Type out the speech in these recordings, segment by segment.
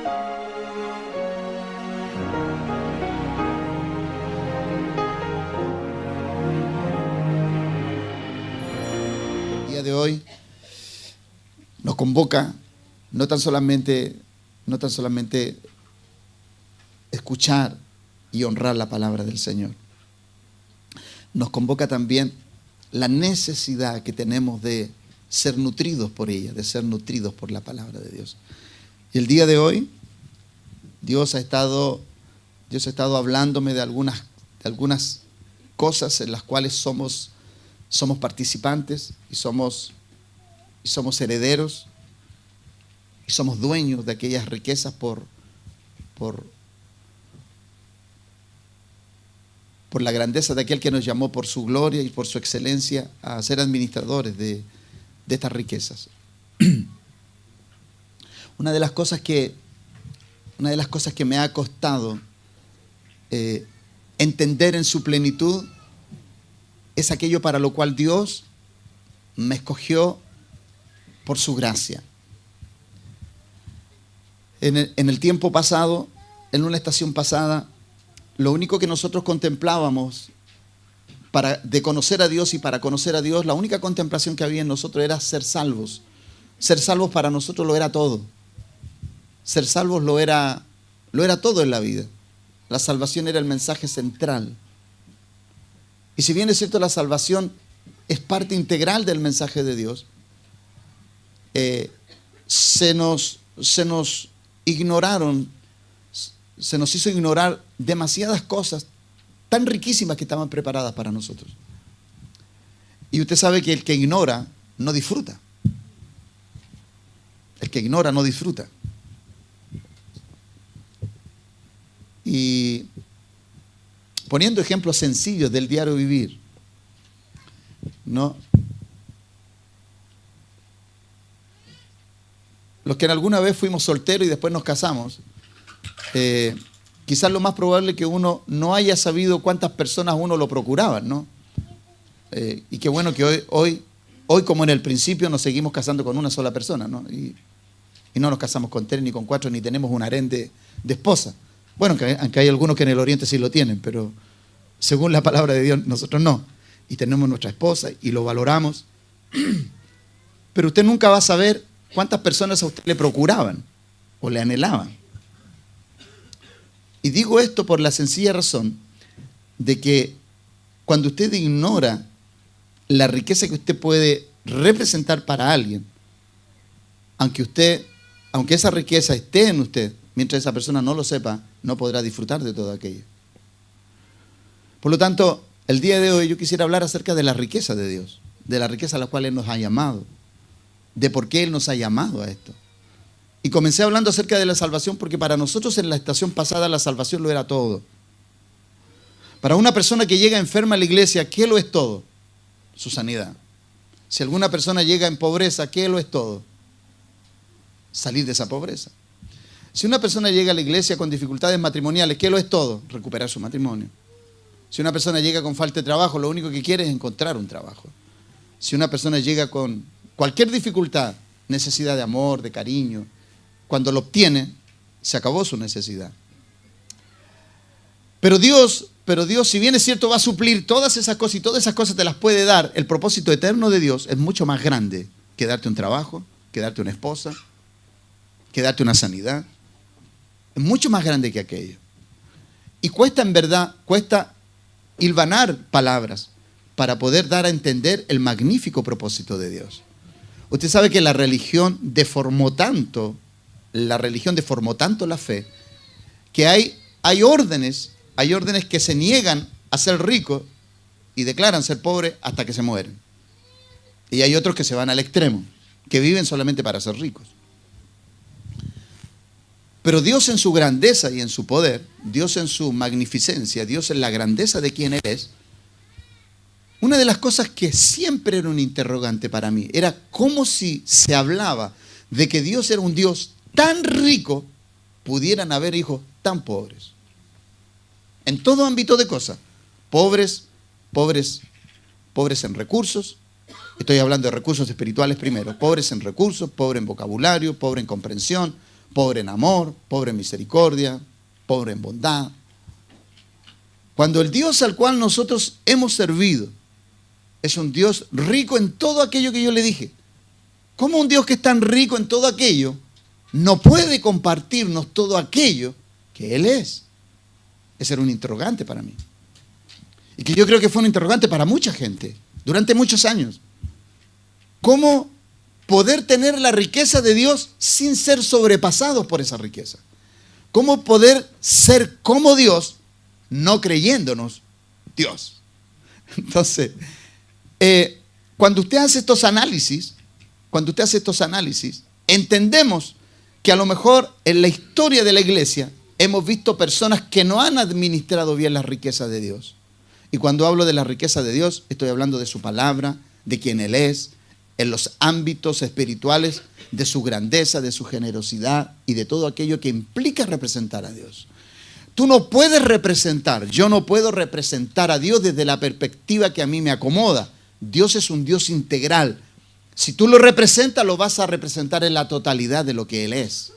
El día de hoy nos convoca no tan solamente escuchar y honrar la palabra del Señor. Nos convoca también la necesidad que tenemos de ser nutridos por ella, de ser nutridos por la palabra de Dios. Y el día de hoy, Dios ha estado hablándome de algunas cosas en las cuales somos participantes y somos herederos y somos dueños de aquellas riquezas por la grandeza de aquel que nos llamó por su gloria y por su excelencia a ser administradores de estas riquezas. Una de las cosas que me ha costado entender en su plenitud es aquello para lo cual Dios me escogió por su gracia. En el tiempo pasado, en una estación pasada, lo único que nosotros contemplábamos de conocer a Dios y para conocer a Dios, la única contemplación que había en nosotros era ser salvos. Ser salvos para nosotros lo era todo. Ser salvos lo era todo en la vida. La salvación era el mensaje central. Y si bien es cierto, la salvación es parte integral del mensaje de Dios, se nos hizo ignorar demasiadas cosas tan riquísimas que estaban preparadas para nosotros. Y usted sabe que el que ignora no disfruta. El que ignora no disfruta. Y poniendo ejemplos sencillos del diario vivir, ¿no? Los que en alguna vez fuimos solteros y después nos casamos, quizás lo más probable es que uno no haya sabido cuántas personas uno lo procuraban, ¿no? Y qué bueno que hoy como en el principio nos seguimos casando con una sola persona, ¿no? Y no nos casamos con 3 ni con 4 ni tenemos un harén de esposa. Bueno, aunque hay algunos que en el Oriente sí lo tienen, pero según la palabra de Dios nosotros no. Y tenemos nuestra esposa y lo valoramos. Pero usted nunca va a saber cuántas personas a usted le procuraban o le anhelaban. Y digo esto por la sencilla razón de que cuando usted ignora la riqueza que usted puede representar para alguien, aunque esa riqueza esté en usted, mientras esa persona no lo sepa, no podrá disfrutar de todo aquello. Por lo tanto, el día de hoy yo quisiera hablar acerca de la riqueza de Dios, de la riqueza a la cual Él nos ha llamado, de por qué Él nos ha llamado a esto. Y comencé hablando acerca de la salvación porque para nosotros en la estación pasada la salvación lo era todo. Para una persona que llega enferma a la iglesia, ¿qué lo es todo? Su sanidad. Si alguna persona llega en pobreza, ¿qué lo es todo? Salir de esa pobreza. Si una persona llega a la iglesia con dificultades matrimoniales, ¿qué lo es todo? Recuperar su matrimonio. Si una persona llega con falta de trabajo, lo único que quiere es encontrar un trabajo. Si una persona llega con cualquier dificultad, necesidad de amor, de cariño, cuando lo obtiene, se acabó su necesidad. Pero Dios, si bien es cierto, va a suplir todas esas cosas y todas esas cosas te las puede dar, el propósito eterno de Dios es mucho más grande que darte un trabajo, que darte una esposa, que darte una sanidad. Es mucho más grande que aquello. Y cuesta hilvanar palabras para poder dar a entender el magnífico propósito de Dios. Usted sabe que la religión deformó tanto la fe, que hay órdenes que se niegan a ser ricos y declaran ser pobres hasta que se mueren. Y hay otros que se van al extremo, que viven solamente para ser ricos. Pero Dios en su grandeza y en su poder, Dios en su magnificencia, Dios en la grandeza de quien Él es, una de las cosas que siempre era un interrogante para mí, era cómo si se hablaba de que Dios era un Dios tan rico, pudieran haber hijos tan pobres. En todo ámbito de cosas. Pobres en recursos. Estoy hablando de recursos espirituales primero. Pobres en recursos, pobres en vocabulario, pobres en comprensión, pobre en amor, pobre en misericordia, pobre en bondad. Cuando el Dios al cual nosotros hemos servido es un Dios rico en todo aquello que yo le dije, ¿cómo un Dios que es tan rico en todo aquello no puede compartirnos todo aquello que Él es? Ese era un interrogante para mí. Y que yo creo que fue un interrogante para mucha gente durante muchos años. ¿Cómo poder tener la riqueza de Dios sin ser sobrepasados por esa riqueza? ¿Cómo poder ser como Dios no creyéndonos Dios? Entonces, cuando usted hace estos análisis, entendemos que a lo mejor en la historia de la iglesia hemos visto personas que no han administrado bien la riqueza de Dios. Y cuando hablo de la riqueza de Dios, estoy hablando de su palabra, de quién Él es, en los ámbitos espirituales, de su grandeza, de su generosidad y de todo aquello que implica representar a Dios. Tú no puedes representar, yo no puedo representar a Dios desde la perspectiva que a mí me acomoda. Dios es un Dios integral. Si tú lo representas, lo vas a representar en la totalidad de lo que Él es.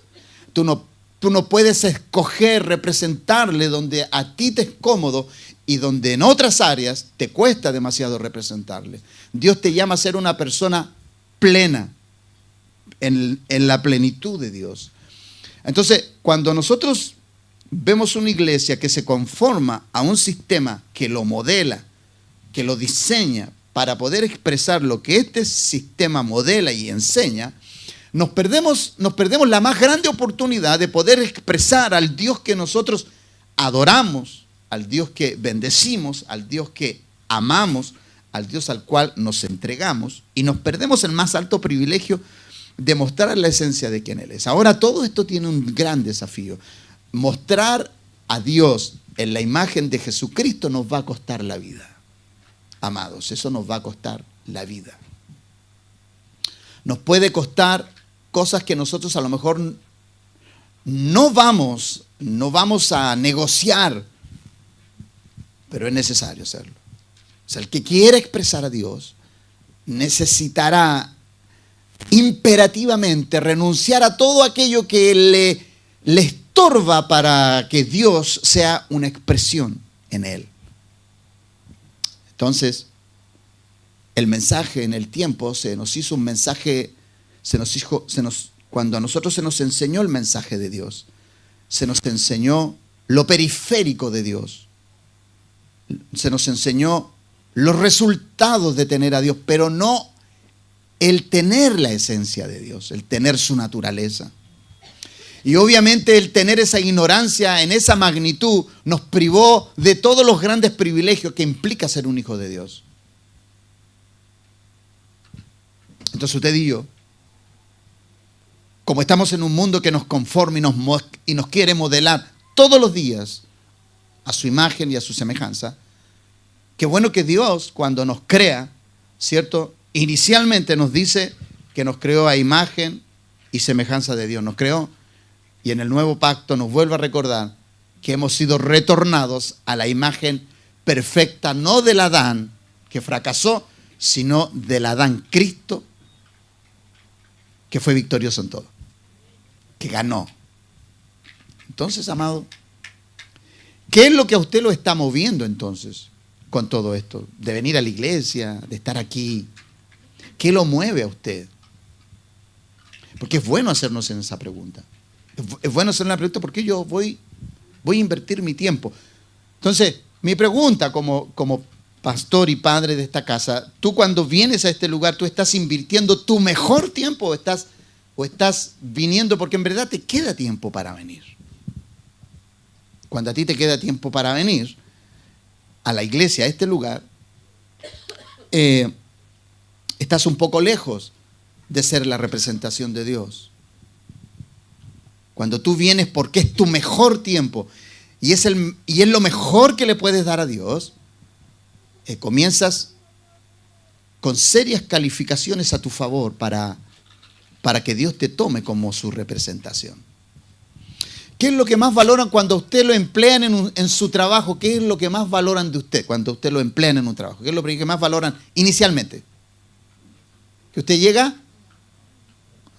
Tú no puedes escoger representarle donde a ti te es cómodo y donde en otras áreas te cuesta demasiado representarle. Dios te llama a ser una persona plena, en la plenitud de Dios. Entonces, cuando nosotros vemos una iglesia que se conforma a un sistema que lo modela, que lo diseña para poder expresar lo que este sistema modela y enseña, nos perdemos la más grande oportunidad de poder expresar al Dios que nosotros adoramos, al Dios que bendecimos, al Dios que amamos, al Dios al cual nos entregamos, y nos perdemos el más alto privilegio de mostrar la esencia de quién Él es. Ahora todo esto tiene un gran desafío. Mostrar a Dios en la imagen de Jesucristo nos va a costar la vida. Amados, eso nos va a costar la vida. Nos puede costar cosas que nosotros a lo mejor no vamos a negociar, pero es necesario hacerlo. O sea, el que quiera expresar a Dios necesitará imperativamente renunciar a todo aquello que le estorba para que Dios sea una expresión en él. Entonces, el mensaje en el tiempo se nos hizo un mensaje, cuando a nosotros se nos enseñó el mensaje de Dios, se nos enseñó lo periférico de Dios, se nos enseñó los resultados de tener a Dios, pero no el tener la esencia de Dios, el tener su naturaleza. Y obviamente el tener esa ignorancia en esa magnitud nos privó de todos los grandes privilegios que implica ser un hijo de Dios. Entonces usted y yo, como estamos en un mundo que nos conforma y nos quiere modelar todos los días a su imagen y a su semejanza, qué bueno que Dios, cuando nos crea, ¿cierto? Inicialmente nos dice que nos creó a imagen y semejanza de Dios. Nos creó y en el nuevo pacto nos vuelve a recordar que hemos sido retornados a la imagen perfecta, no del Adán que fracasó, sino del Adán Cristo, que fue victorioso en todo, que ganó. Entonces, amado, ¿qué es lo que a usted lo está moviendo entonces con todo esto? De venir a la iglesia, de estar aquí. ¿Qué lo mueve a usted? Porque es bueno hacernos en esa pregunta. Es bueno hacer una pregunta porque yo voy a invertir mi tiempo. Entonces, mi pregunta como pastor y padre de esta casa, tú cuando vienes a este lugar, ¿tú estás invirtiendo tu mejor tiempo o estás viniendo porque en verdad te queda tiempo para venir? Cuando a ti te queda tiempo para venir a la iglesia, a este lugar, estás un poco lejos de ser la representación de Dios. Cuando tú vienes porque es tu mejor tiempo y es lo mejor que le puedes dar a Dios, comienzas con serias calificaciones a tu favor para que Dios te tome como su representación. ¿Qué es lo que más valoran cuando usted lo emplean en su trabajo? ¿Qué es lo que más valoran de usted cuando usted lo emplean en un trabajo? ¿Qué es lo que más valoran inicialmente? Que usted llega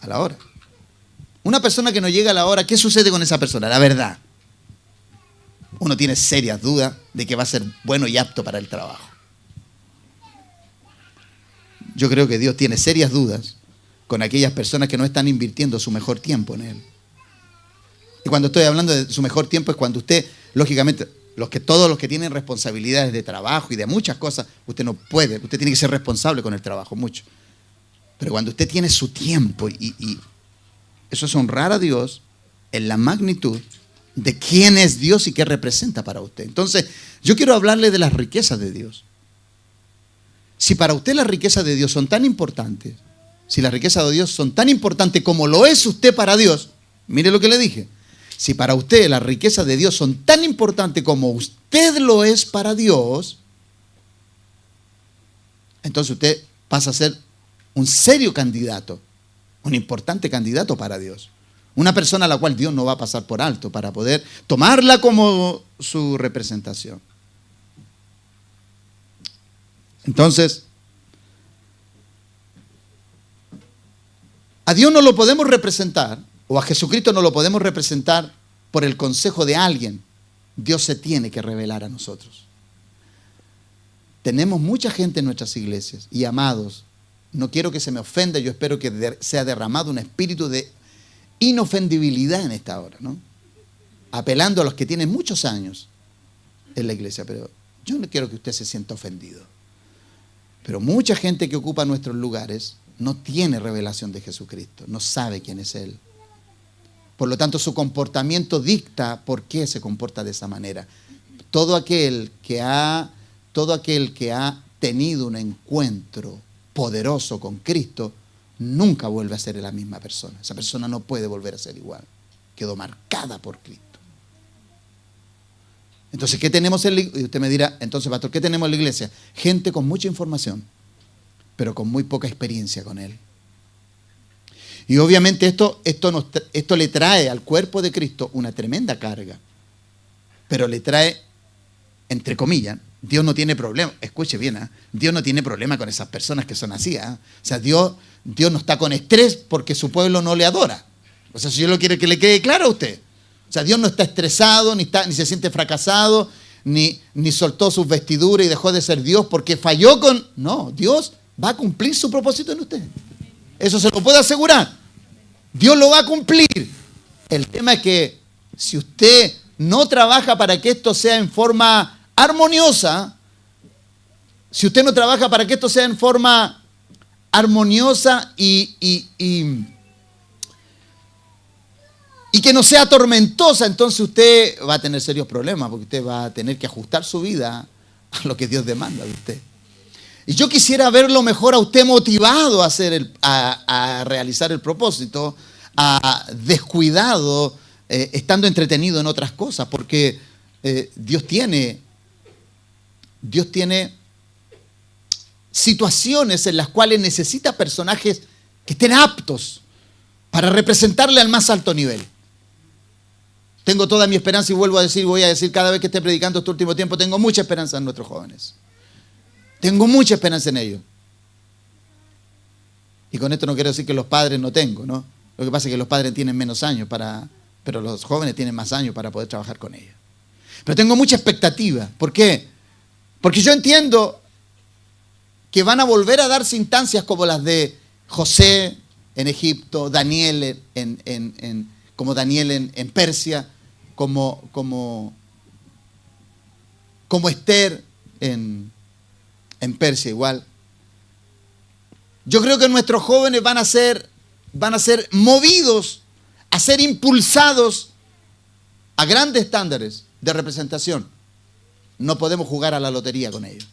a la hora. Una persona que no llega a la hora, ¿qué sucede con esa persona? La verdad. Uno tiene serias dudas de que va a ser bueno y apto para el trabajo. Yo creo que Dios tiene serias dudas con aquellas personas que no están invirtiendo su mejor tiempo en Él. Y cuando estoy hablando de su mejor tiempo es cuando usted, lógicamente, todos los que tienen responsabilidades de trabajo y de muchas cosas, usted no puede, usted tiene que ser responsable con el trabajo, mucho. Pero cuando usted tiene su tiempo y eso es honrar a Dios en la magnitud de quién es Dios y qué representa para usted. Entonces, yo quiero hablarle de las riquezas de Dios. Si para usted las riquezas de Dios son tan importantes, si las riquezas de Dios son tan importantes como lo es usted para Dios, mire lo que le dije. Si para usted las riquezas de Dios son tan importantes como usted lo es para Dios, entonces usted pasa a ser un serio candidato, un importante candidato para Dios. Una persona a la cual Dios no va a pasar por alto para poder tomarla como su representación. Entonces, a Dios no lo podemos representar, o a Jesucristo no lo podemos representar por el consejo de alguien. Dios se tiene que revelar a nosotros. Tenemos mucha gente en nuestras iglesias, y amados, no quiero que se me ofenda, yo espero que sea derramado un espíritu de inofendibilidad en esta hora, ¿no? Apelando a los que tienen muchos años en la iglesia, pero yo no quiero que usted se sienta ofendido. Pero mucha gente que ocupa nuestros lugares no tiene revelación de Jesucristo, no sabe quién es Él. Por lo tanto, su comportamiento dicta por qué se comporta de esa manera. Todo aquel que ha tenido un encuentro poderoso con Cristo, nunca vuelve a ser la misma persona. Esa persona no puede volver a ser igual. Quedó marcada por Cristo. Entonces, ¿qué tenemos en la iglesia? Y usted me dirá, entonces, pastor, ¿qué tenemos en la iglesia? Gente con mucha información, pero con muy poca experiencia con Él. Y obviamente esto le trae al cuerpo de Cristo una tremenda carga. Pero le trae, entre comillas, Dios no tiene problema. Escuche bien, ¿eh? Dios no tiene problema con esas personas que son así. ¿Eh? O sea, Dios no está con estrés porque su pueblo no le adora. O sea, si yo lo quiero que le quede claro a usted. O sea, Dios no está estresado, ni se siente fracasado, ni soltó sus vestiduras y dejó de ser Dios porque falló con... No, Dios va a cumplir su propósito en usted. Eso se lo puedo asegurar. Dios lo va a cumplir. El tema es que si usted no trabaja para que esto sea en forma armoniosa, si usted no trabaja para que esto sea en forma armoniosa y que no sea tormentosa, entonces usted va a tener serios problemas, porque usted va a tener que ajustar su vida a lo que Dios demanda de usted. Y yo quisiera verlo mejor a usted motivado a realizar el propósito, a descuidado, estando entretenido en otras cosas, porque Dios tiene situaciones en las cuales necesita personajes que estén aptos para representarle al más alto nivel. Tengo toda mi esperanza y voy a decir cada vez que esté predicando este último tiempo, tengo mucha esperanza en nuestros jóvenes. Tengo mucha esperanza en ellos. Y con esto no quiero decir que los padres no tengo, ¿no? Lo que pasa es que los padres tienen menos años pero los jóvenes tienen más años para poder trabajar con ellos. Pero tengo mucha expectativa. ¿Por qué? Porque yo entiendo que van a volver a darse instancias como las de José en Egipto, Daniel como Daniel en Persia, como Esther en Persia igual. Yo creo que nuestros jóvenes van a ser movidos, a ser impulsados a grandes estándares de representación. No podemos jugar a la lotería con ellos.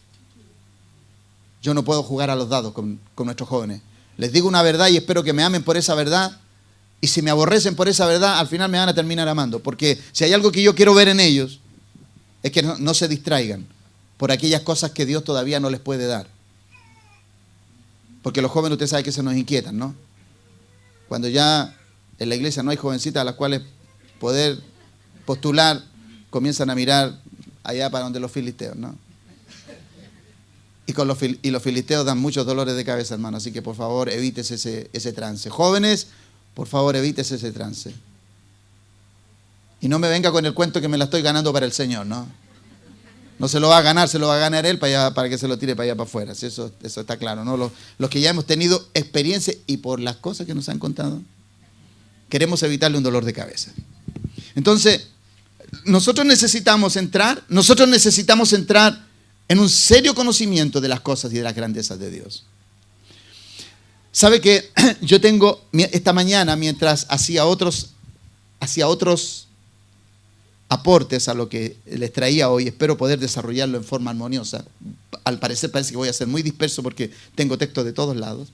Yo no puedo jugar a los dados con nuestros jóvenes. Les digo una verdad y espero que me amen por esa verdad. Y si me aborrecen por esa verdad, al final me van a terminar amando. Porque si hay algo que yo quiero ver en ellos, es que no se distraigan por aquellas cosas que Dios todavía no les puede dar. Porque los jóvenes, usted sabe que se nos inquietan, ¿no? Cuando ya en la iglesia no hay jovencitas a las cuales poder postular, comienzan a mirar allá para donde los filisteos, ¿no? Y los filisteos dan muchos dolores de cabeza, hermano. Así que por favor evítese ese trance. Jóvenes, por favor, evítese ese trance. Y no me venga con el cuento que me la estoy ganando para el Señor, ¿no? No se lo va a ganar, se lo va a ganar Él para, allá, para que se lo tire para allá para afuera. ¿Sí? Eso está claro, ¿no? Los que ya hemos tenido experiencia y por las cosas que nos han contado, queremos evitarle un dolor de cabeza. Entonces, nosotros necesitamos entrar en un serio conocimiento de las cosas y de las grandezas de Dios. ¿Sabe que yo tengo, esta mañana, mientras hacía otros aportes a lo que les traía hoy, espero poder desarrollarlo en forma armoniosa. Al parecer parece que voy a ser muy disperso porque tengo textos de todos lados.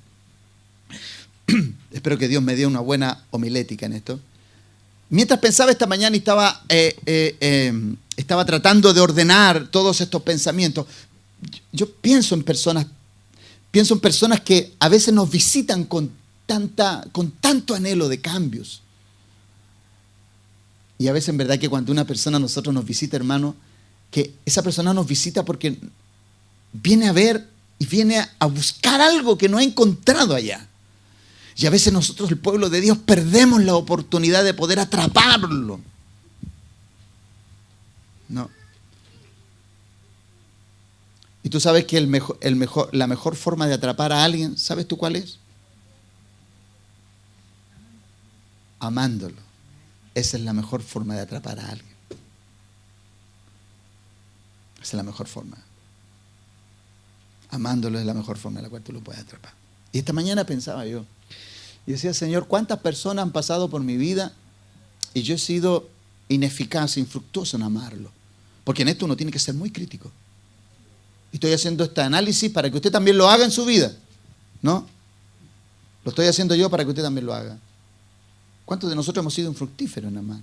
Espero que Dios me dé una buena homilética en esto. Mientras pensaba esta mañana y estaba tratando de ordenar todos estos pensamientos, yo pienso en personas que a veces nos visitan con tanto anhelo de cambios. Y a veces en verdad que cuando una persona a nosotros nos visita, hermano, que esa persona nos visita porque viene a ver y viene a buscar algo que no ha encontrado allá. Y a veces nosotros, el pueblo de Dios, perdemos la oportunidad de poder atraparlo. No. Y tú sabes que la mejor forma de atrapar a alguien, ¿sabes tú cuál es? Amándolo. Esa es la mejor forma de atrapar a alguien. Esa es la mejor forma. Amándolo es la mejor forma en la cual tú lo puedes atrapar. Y esta mañana pensaba yo, y decía, Señor, ¿cuántas personas han pasado por mi vida y yo he sido ineficaz, infructuoso en amarlo? Porque en esto uno tiene que ser muy crítico. Y estoy haciendo este análisis para que usted también lo haga en su vida, ¿no? Lo estoy haciendo yo para que usted también lo haga. ¿Cuántos de nosotros hemos sido infructíferos en amar?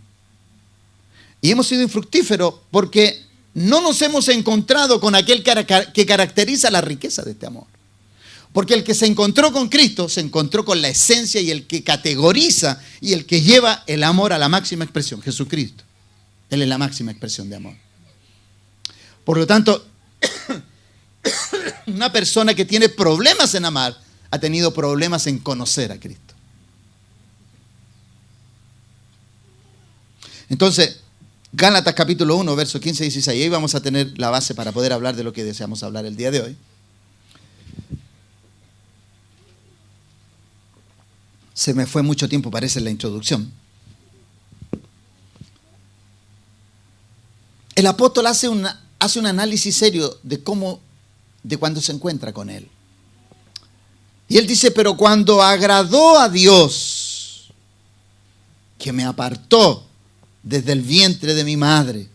Y hemos sido infructíferos porque no nos hemos encontrado con aquel que caracteriza la riqueza de este amor. Porque el que se encontró con Cristo se encontró con la esencia y el que categoriza y el que lleva el amor a la máxima expresión, Jesucristo. Él es la máxima expresión de amor. Por lo tanto, una persona que tiene problemas en amar ha tenido problemas en conocer a Cristo. Entonces, Gálatas capítulo 1, versos 15 y 16, ahí vamos a tener la base para poder hablar de lo que deseamos hablar el día de hoy. Se me fue mucho tiempo, parece, en la introducción. El apóstol hace un análisis serio de cuando se encuentra con él. Y él dice, pero cuando agradó a Dios, que me apartó desde el vientre de mi madre,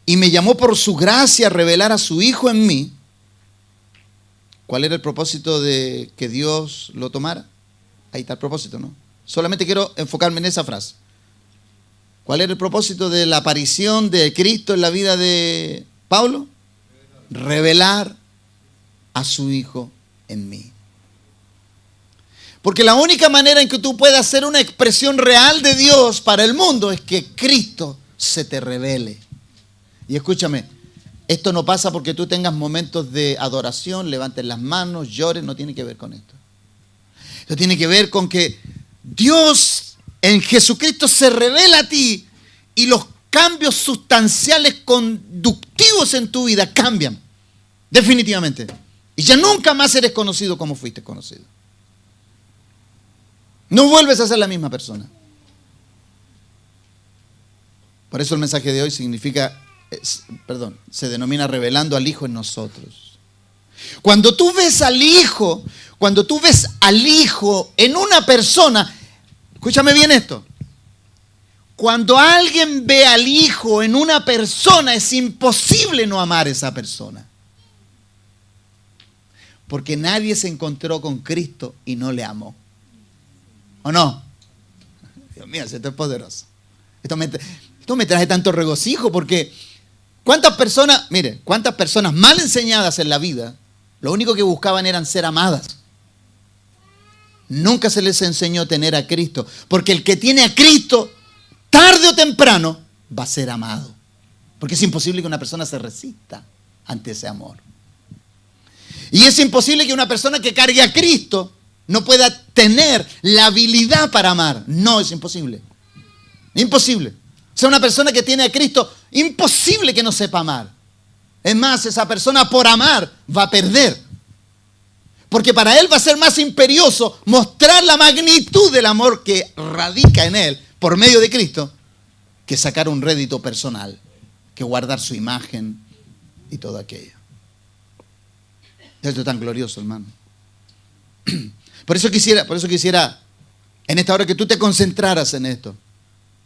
y me llamó por su gracia a revelar a su Hijo en mí. ¿Cuál era el propósito de que Dios lo tomara? Ahí está el propósito, ¿no? Solamente quiero enfocarme en esa frase. ¿Cuál era el propósito de la aparición de Cristo en la vida de Pablo? Revelar a su Hijo en mí. Porque la única manera en que tú puedas hacer una expresión real de Dios para el mundo es que Cristo se te revele. Y escúchame, esto no pasa porque tú tengas momentos de adoración, levantes las manos, llores, no tiene que ver con esto. Esto tiene que ver con que Dios en Jesucristo se revela a ti y los cambios sustanciales conductivos en tu vida cambian, definitivamente. Y ya nunca más eres conocido como fuiste conocido. No vuelves a ser la misma persona. Por eso el mensaje de hoy se denomina revelando al Hijo en nosotros. Cuando tú ves al Hijo en una persona, escúchame bien esto. Cuando alguien ve al Hijo en una persona, es imposible no amar a esa persona. Porque nadie se encontró con Cristo y no le amó. ¿O no? Dios mío, esto es poderoso. Esto me trae tanto regocijo porque cuántas personas mal enseñadas en la vida, lo único que buscaban eran ser amadas. Nunca se les enseñó a tener a Cristo. Porque el que tiene a Cristo, tarde o temprano, va a ser amado. Porque es imposible que una persona se resista ante ese amor. Y es imposible que una persona que cargue a Cristo no pueda tener la habilidad para amar. No, es imposible. Imposible. O sea, una persona que tiene a Cristo, imposible que no sepa amar. Es más, esa persona por amar va a perder. Porque para él va a ser más imperioso mostrar la magnitud del amor que radica en él por medio de Cristo que sacar un rédito personal, que guardar su imagen y todo aquello. Esto es tan glorioso, hermano. Por eso quisiera en esta hora que tú te concentraras en esto.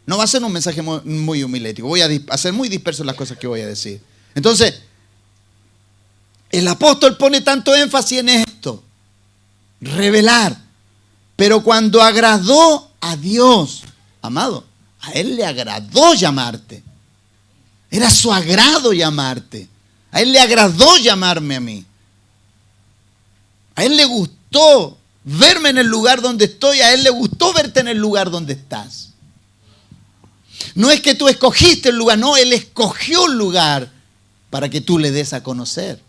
No va a ser un mensaje muy homilético. Voy a hacer muy disperso las cosas que voy a decir. Entonces, el apóstol pone tanto énfasis en esto. Revelar. Pero cuando agradó a Dios, amado, a Él le agradó llamarte. Era su agrado llamarte. A Él le agradó llamarme a mí. A Él le gustó verme en el lugar donde estoy. A Él le gustó verte en el lugar donde estás. No es que tú escogiste el lugar, no, Él escogió un lugar para que tú le des a conocer.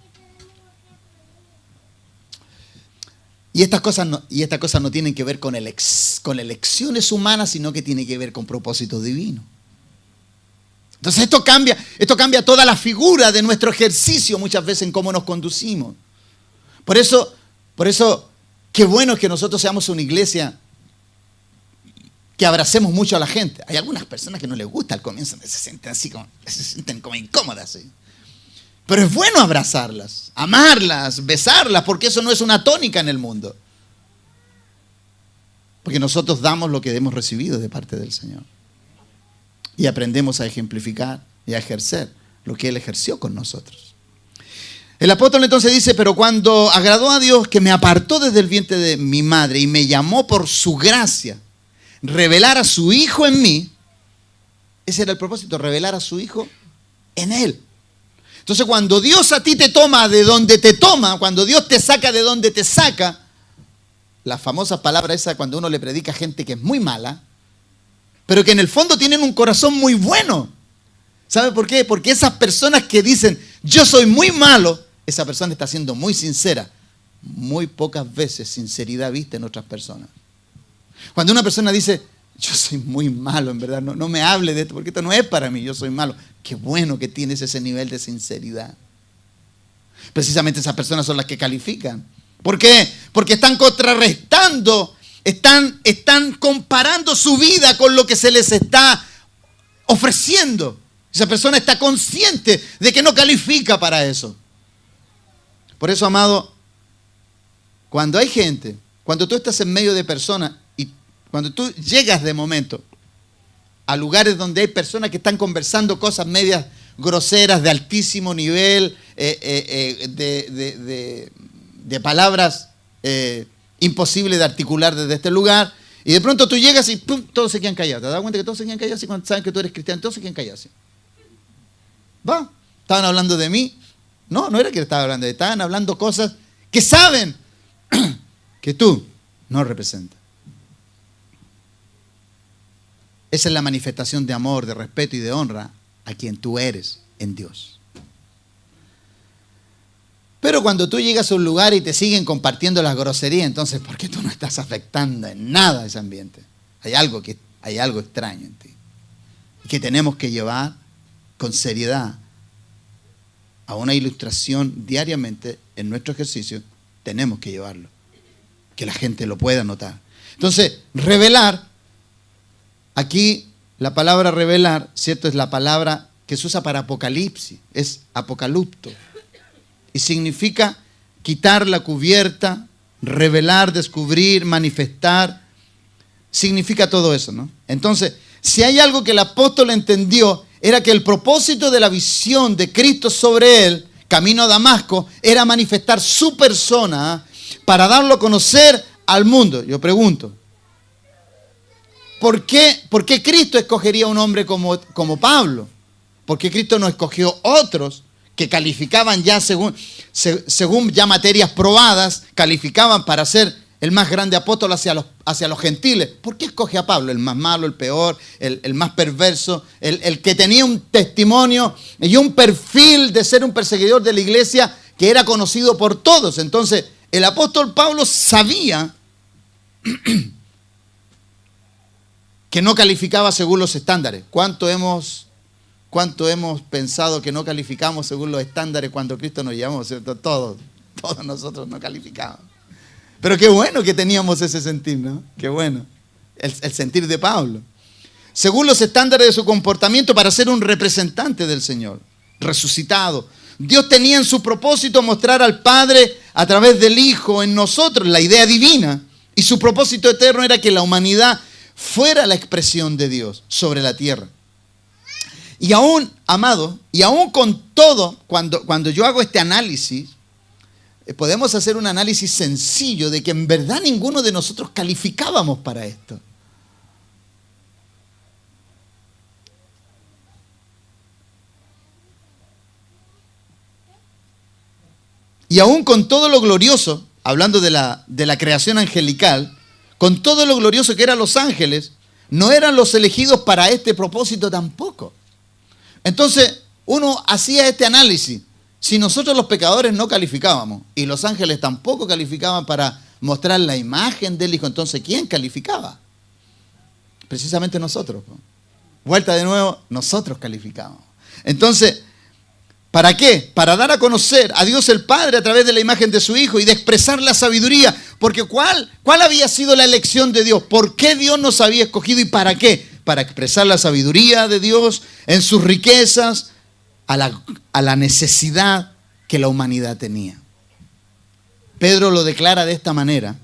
Y estas cosas no tienen que ver con elecciones humanas, sino que tienen que ver con propósitos divinos. Entonces esto cambia toda la figura de nuestro ejercicio muchas veces en cómo nos conducimos. Por eso, qué bueno que nosotros seamos una iglesia que abracemos mucho a la gente. Hay algunas personas que no les gusta al comienzo, se sienten como incómodas. ¿Sí? Pero es bueno abrazarlas, amarlas, besarlas, porque eso no es una tónica en el mundo. Porque nosotros damos lo que hemos recibido de parte del Señor. Y aprendemos a ejemplificar y a ejercer lo que Él ejerció con nosotros. El apóstol entonces dice, pero cuando agradó a Dios que me apartó desde el vientre de mi madre y me llamó por su gracia, revelar a su Hijo en mí, ese era el propósito, revelar a su Hijo en Él. Entonces cuando Dios a ti te toma de donde te toma, cuando Dios te saca de donde te saca, la famosa palabra esa cuando uno le predica a gente que es muy mala, pero que en el fondo tienen un corazón muy bueno. ¿Sabe por qué? Porque esas personas que dicen, yo soy muy malo, esa persona está siendo muy sincera. Muy pocas veces sinceridad vista en otras personas. Cuando una persona dice, yo soy muy malo, en verdad, no me hable de esto, porque esto no es para mí, yo soy malo. Qué bueno que tienes ese nivel de sinceridad. Precisamente esas personas son las que califican. ¿Por qué? Porque están contrarrestando, están comparando su vida con lo que se les está ofreciendo. Esa persona está consciente de que no califica para eso. Por eso, amado, cuando hay gente, cuando tú estás en medio de personas y cuando tú llegas de momento a lugares donde hay personas que están conversando cosas medias groseras, de altísimo nivel, de palabras imposibles de articular desde este lugar, y de pronto tú llegas y ¡pum!, todos se quedan callados. ¿Te das cuenta que todos se quedan callados? Y cuando saben que tú eres cristiano, todos se quedan callados. ¿Va? ¿Estaban hablando de mí? No era que estaban hablando de mí, estaban hablando cosas que saben que tú no representas. Esa es la manifestación de amor, de respeto y de honra a quien tú eres en Dios. Pero cuando tú llegas a un lugar y te siguen compartiendo las groserías, entonces, ¿por qué tú no estás afectando en nada ese ambiente? Hay algo extraño en ti. Y que tenemos que llevar con seriedad a una ilustración diariamente en nuestro ejercicio. Tenemos que llevarlo. Que la gente lo pueda notar. Entonces, revelar. Aquí la palabra revelar, ¿cierto? Es la palabra que se usa para apocalipsis. Es apocalupto. Y significa quitar la cubierta, revelar, descubrir, manifestar. Significa todo eso, ¿no? Entonces, si hay algo que el apóstol entendió, era que el propósito de la visión de Cristo sobre él, camino a Damasco, era manifestar su persona para darlo a conocer al mundo. Yo pregunto, ¿por qué Cristo escogería a un hombre como Pablo? ¿Por qué Cristo no escogió otros que calificaban ya según ya materias probadas, calificaban para ser el más grande apóstol hacia los gentiles? ¿Por qué escoge a Pablo? El más malo, el peor, el más perverso, el que tenía un testimonio y un perfil de ser un perseguidor de la iglesia que era conocido por todos. Entonces, el apóstol Pablo sabía que no calificaba según los estándares. ¿Cuánto hemos pensado que no calificamos según los estándares cuando Cristo nos llamó, ¿cierto? Todos nosotros no calificábamos. Pero qué bueno que teníamos ese sentir, ¿no? Qué bueno. El sentir de Pablo. Según los estándares de su comportamiento para ser un representante del Señor, resucitado. Dios tenía en su propósito mostrar al Padre a través del Hijo en nosotros, la idea divina. Y su propósito eterno era que la humanidad fuera la expresión de Dios sobre la tierra. Y aún, amado, y aún con todo, cuando yo hago este análisis, podemos hacer un análisis sencillo de que en verdad ninguno de nosotros calificábamos para esto. Y aún con todo lo glorioso, hablando de la creación angelical, con todo lo glorioso que eran los ángeles, no eran los elegidos para este propósito tampoco. Entonces, uno hacía este análisis. Si nosotros los pecadores no calificábamos y los ángeles tampoco calificaban para mostrar la imagen del Hijo, entonces ¿quién calificaba? Precisamente nosotros. Vuelta de nuevo, nosotros calificábamos. Entonces, ¿para qué? Para dar a conocer a Dios el Padre a través de la imagen de su Hijo y de expresar la sabiduría. Porque ¿cuál había sido la elección de Dios? ¿Por qué Dios nos había escogido y para qué? Para expresar la sabiduría de Dios en sus riquezas a la necesidad que la humanidad tenía. Pedro lo declara de esta manera.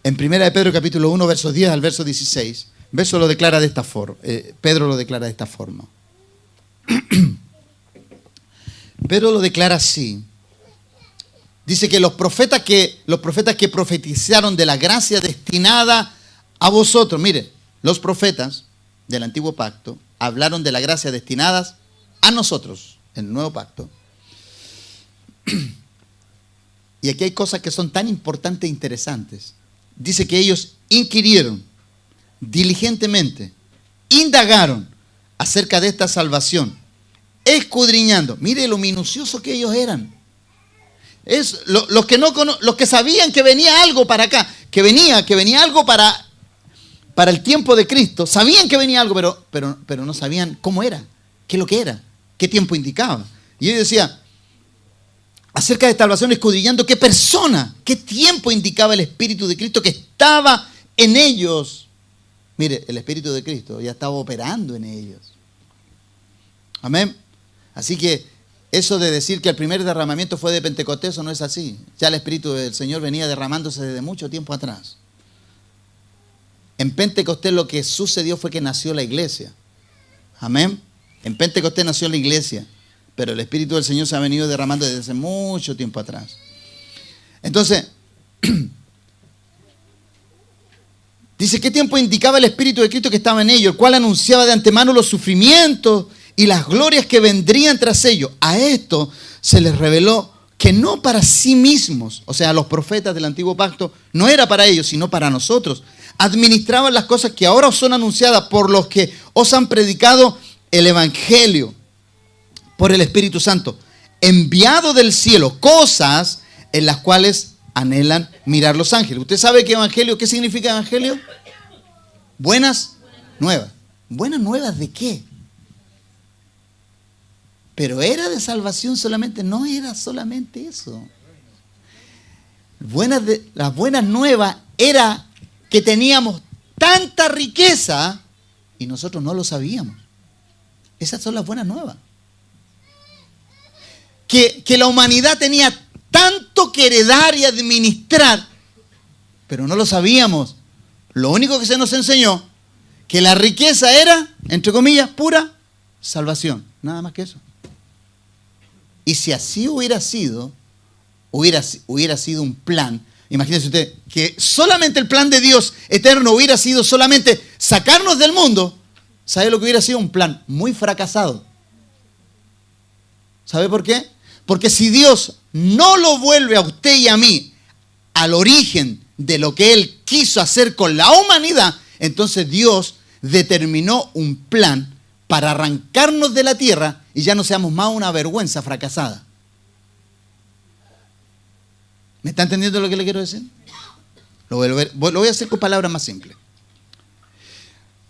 En 1 de Pedro capítulo 1, versos 10 al verso 16, Pedro lo declara de esta forma. Pedro lo declara así. Dice que los profetas que profetizaron de la gracia destinada a vosotros, mire, los profetas del antiguo pacto hablaron de la gracia destinada a nosotros, en el nuevo pacto. Y aquí hay cosas que son tan importantes e interesantes. Dice que ellos inquirieron diligentemente, indagaron acerca de esta salvación, escudriñando. Mire lo minucioso que ellos eran. Los que sabían que venía algo para acá, que venía algo para el tiempo de Cristo, sabían que venía algo, pero no sabían cómo era, qué es lo que era, qué tiempo indicaba. Y ellos decían, acerca de esta salvación, escudriñando qué persona, qué tiempo indicaba el Espíritu de Cristo que estaba en ellos. Mire, el Espíritu de Cristo ya estaba operando en ellos. Amén. Así que eso de decir que el primer derramamiento fue de Pentecostés, eso no es así. Ya el Espíritu del Señor venía derramándose desde mucho tiempo atrás. En Pentecostés lo que sucedió fue que nació la iglesia. Amén. En Pentecostés nació la iglesia, pero el Espíritu del Señor se ha venido derramando desde hace mucho tiempo atrás. Entonces, dice, ¿qué tiempo indicaba el Espíritu de Cristo que estaba en ellos, el cual anunciaba de antemano los sufrimientos y las glorias que vendrían tras ellos? A esto se les reveló que no para sí mismos, o sea, los profetas del antiguo pacto, no era para ellos, sino para nosotros. Administraban las cosas que ahora os son anunciadas por los que os han predicado el Evangelio por el Espíritu Santo, enviado del cielo, cosas en las cuales anhelan mirar los ángeles. ¿Usted sabe qué evangelio? ¿Qué significa evangelio? Buenas nuevas. ¿Buenas nuevas de qué? Pero era de salvación solamente, no era solamente eso. Las buenas nuevas era que teníamos tanta riqueza y nosotros no lo sabíamos. Esas son las buenas nuevas. Que la humanidad tenía tanto que heredar y administrar, pero no lo sabíamos. Lo único que se nos enseñó, que la riqueza era, entre comillas, pura salvación. Nada más que eso. Y si así hubiera sido un plan. Imagínese usted que solamente el plan de Dios eterno hubiera sido solamente sacarnos del mundo. ¿Sabe lo que hubiera sido? Un plan muy fracasado. ¿Sabe por qué? Porque si Dios no lo vuelve a usted y a mí al origen de lo que Él quiso hacer con la humanidad, entonces Dios determinó un plan para arrancarnos de la tierra y ya no seamos más una vergüenza fracasada. ¿Me está entendiendo lo que le quiero decir? Lo voy a hacer con palabras más simples.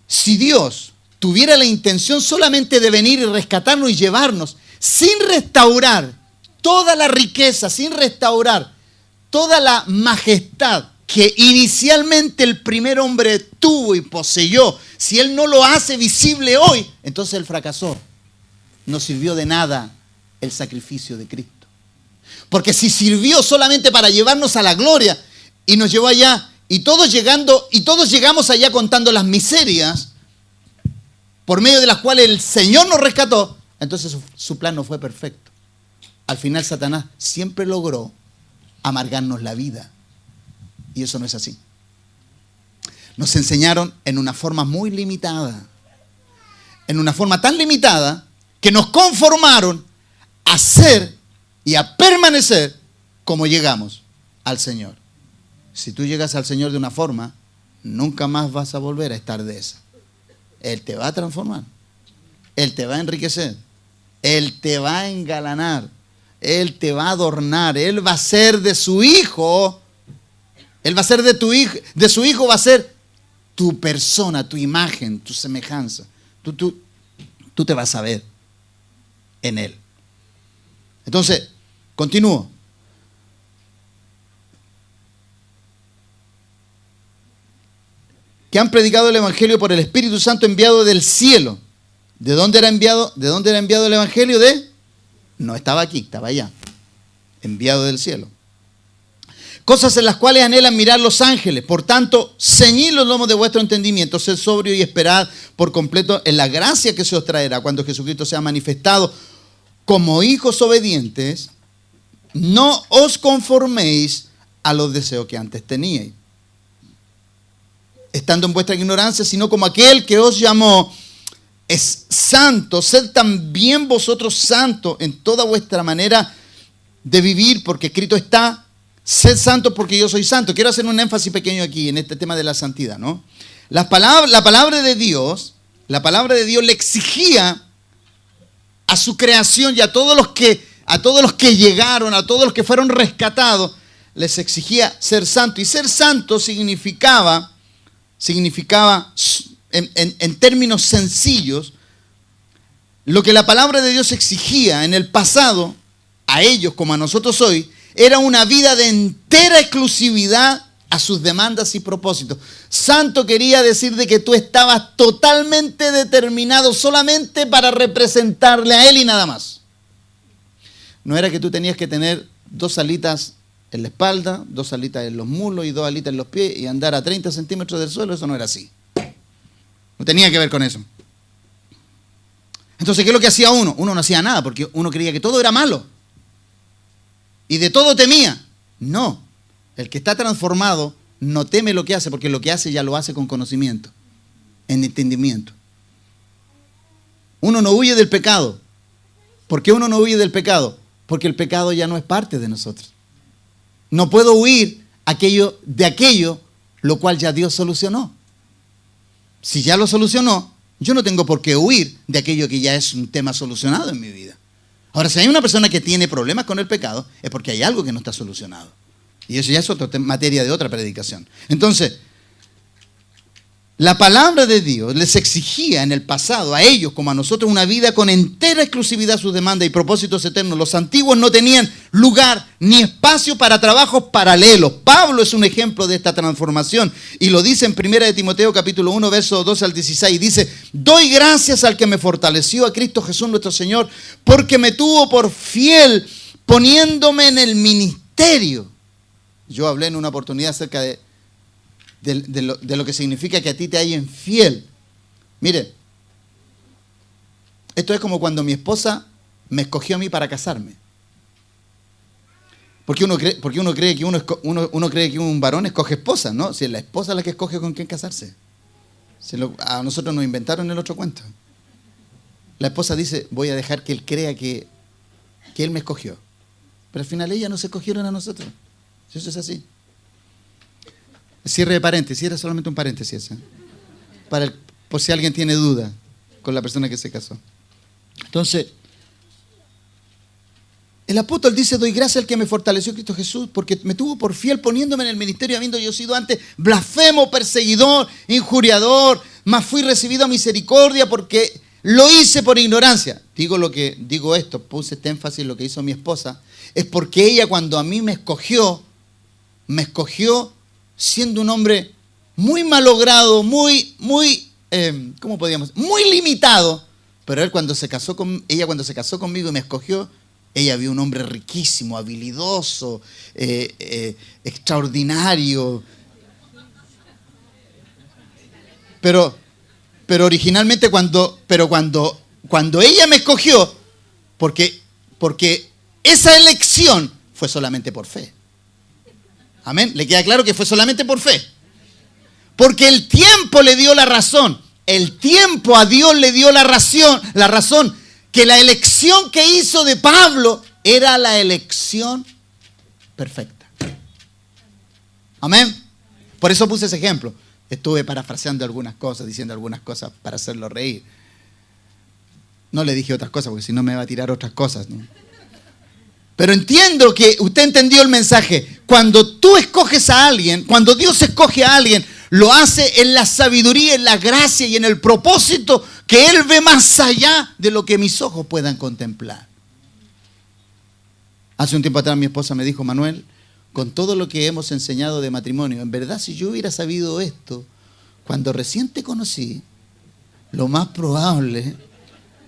Si Dios tuviera la intención solamente de venir y rescatarnos y llevarnos, sin restaurar toda la riqueza, sin restaurar toda la majestad que inicialmente el primer hombre tuvo y poseyó, si Él no lo hace visible hoy, entonces Él fracasó. No sirvió de nada el sacrificio de Cristo. Porque si sirvió solamente para llevarnos a la gloria y nos llevó allá, y todos llegamos allá contando las miserias por medio de las cuales el Señor nos rescató, entonces su plan no fue perfecto. Al final Satanás siempre logró amargarnos la vida. Y eso no es así. Nos enseñaron en una forma muy limitada. En una forma tan limitada que nos conformaron a ser y a permanecer como llegamos al Señor. Si tú llegas al Señor de una forma, nunca más vas a volver a estar de esa. Él te va a transformar. Él te va a enriquecer. Él te va a engalanar. Él te va a adornar. Él va a ser de su hijo. Él va a ser de tu hijo. De su hijo va a ser tu persona, tu imagen, tu semejanza. Tú te vas a ver en Él. Entonces, continúo. Que han predicado el Evangelio por el Espíritu Santo enviado del cielo. ¿De dónde era enviado? ¿De dónde era enviado el Evangelio? No estaba aquí, estaba allá. Enviado del cielo. Cosas en las cuales anhelan mirar los ángeles. Por tanto, ceñid los lomos de vuestro entendimiento, sed sobrio y esperad por completo en la gracia que se os traerá cuando Jesucristo sea manifestado. Como hijos obedientes, no os conforméis a los deseos que antes teníais, estando en vuestra ignorancia, sino como aquel que os llamó es santo, sed también vosotros santos en toda vuestra manera de vivir, porque escrito está, sed santos porque yo soy santo. Quiero hacer un énfasis pequeño aquí en este tema de la santidad, ¿no? La palabra de Dios le exigía a su creación y a todos los que llegaron, a todos los que fueron rescatados, les exigía ser santo. Y ser santo significaba en términos sencillos, lo que la palabra de Dios exigía en el pasado, a ellos como a nosotros hoy, era una vida de entera exclusividad a sus demandas y propósitos. Santo quería decir de que tú estabas totalmente determinado solamente para representarle a Él y nada más. No era que tú tenías que tener 2 alitas en la espalda, 2 alitas en los muslos y 2 alitas en los pies y andar a 30 centímetros del suelo. Eso no era así. No tenía que ver con eso. Entonces, ¿qué es lo que hacía uno? Uno no hacía nada porque uno creía que todo era malo y de todo temía. No, el que está transformado no teme lo que hace, porque lo que hace ya lo hace con conocimiento, en entendimiento. Uno no huye del pecado. ¿Por qué uno no huye del pecado? Porque el pecado ya no es parte de nosotros. No puedo huir de aquello lo cual ya Dios solucionó. Si ya lo solucionó, yo no tengo por qué huir de aquello que ya es un tema solucionado en mi vida. Ahora, si hay una persona que tiene problemas con el pecado, es porque hay algo que no está solucionado. Y eso ya es otra materia de otra predicación. Entonces, la palabra de Dios les exigía en el pasado a ellos como a nosotros una vida con entera exclusividad a sus demandas y propósitos eternos. Los antiguos no tenían lugar ni espacio para trabajos paralelos. Pablo es un ejemplo de esta transformación y lo dice en 1 de Timoteo capítulo 1 versos 12 al 16. Dice, doy gracias al que me fortaleció, a Cristo Jesús nuestro Señor, porque me tuvo por fiel poniéndome en el ministerio. Yo hablé en una oportunidad acerca de lo que significa que a ti te hallen fiel. Mire, esto es como cuando mi esposa me escogió a mí para casarme. Porque uno cree que un varón escoge esposa, ¿no? Si es la esposa la que escoge con quién casarse. A nosotros nos inventaron el otro cuento. La esposa dice, voy a dejar que él crea que él me escogió. Pero al final ellas nos escogieron a nosotros. Eso es así. Cierre de paréntesis, era solamente un paréntesis, ¿eh? Por si alguien tiene duda con la persona que se casó. Entonces, El apóstol dice, doy gracias al que me fortaleció Cristo Jesús, porque me tuvo por fiel poniéndome en el ministerio, habiendo yo sido antes blasfemo, perseguidor, injuriador, mas fui recibido a misericordia porque lo hice por ignorancia. Digo esto, puse este énfasis en lo que hizo mi esposa, es porque ella cuando a mí me escogió siendo un hombre muy malogrado, muy limitado, pero ella cuando se casó conmigo y me escogió, ella vio un hombre riquísimo, habilidoso, extraordinario. Pero originalmente cuando ella me escogió, porque esa elección fue solamente por fe. Amén. ¿Le queda claro que fue solamente por fe? Porque el tiempo le dio la razón. El tiempo a Dios le dio la razón que la elección que hizo de Pablo era la elección perfecta. Amén. Por eso puse ese ejemplo. Estuve parafraseando algunas cosas, diciendo algunas cosas para hacerlo reír. No le dije otras cosas porque si no me va a tirar otras cosas, ¿no? Pero entiendo que usted entendió el mensaje. Cuando tú escoges a alguien, cuando Dios escoge a alguien, lo hace en la sabiduría, en la gracia y en el propósito que Él ve más allá de lo que mis ojos puedan contemplar. Hace un tiempo atrás mi esposa me dijo, Manuel, con todo lo que hemos enseñado de matrimonio, en verdad si yo hubiera sabido esto cuando recién te conocí, lo más probable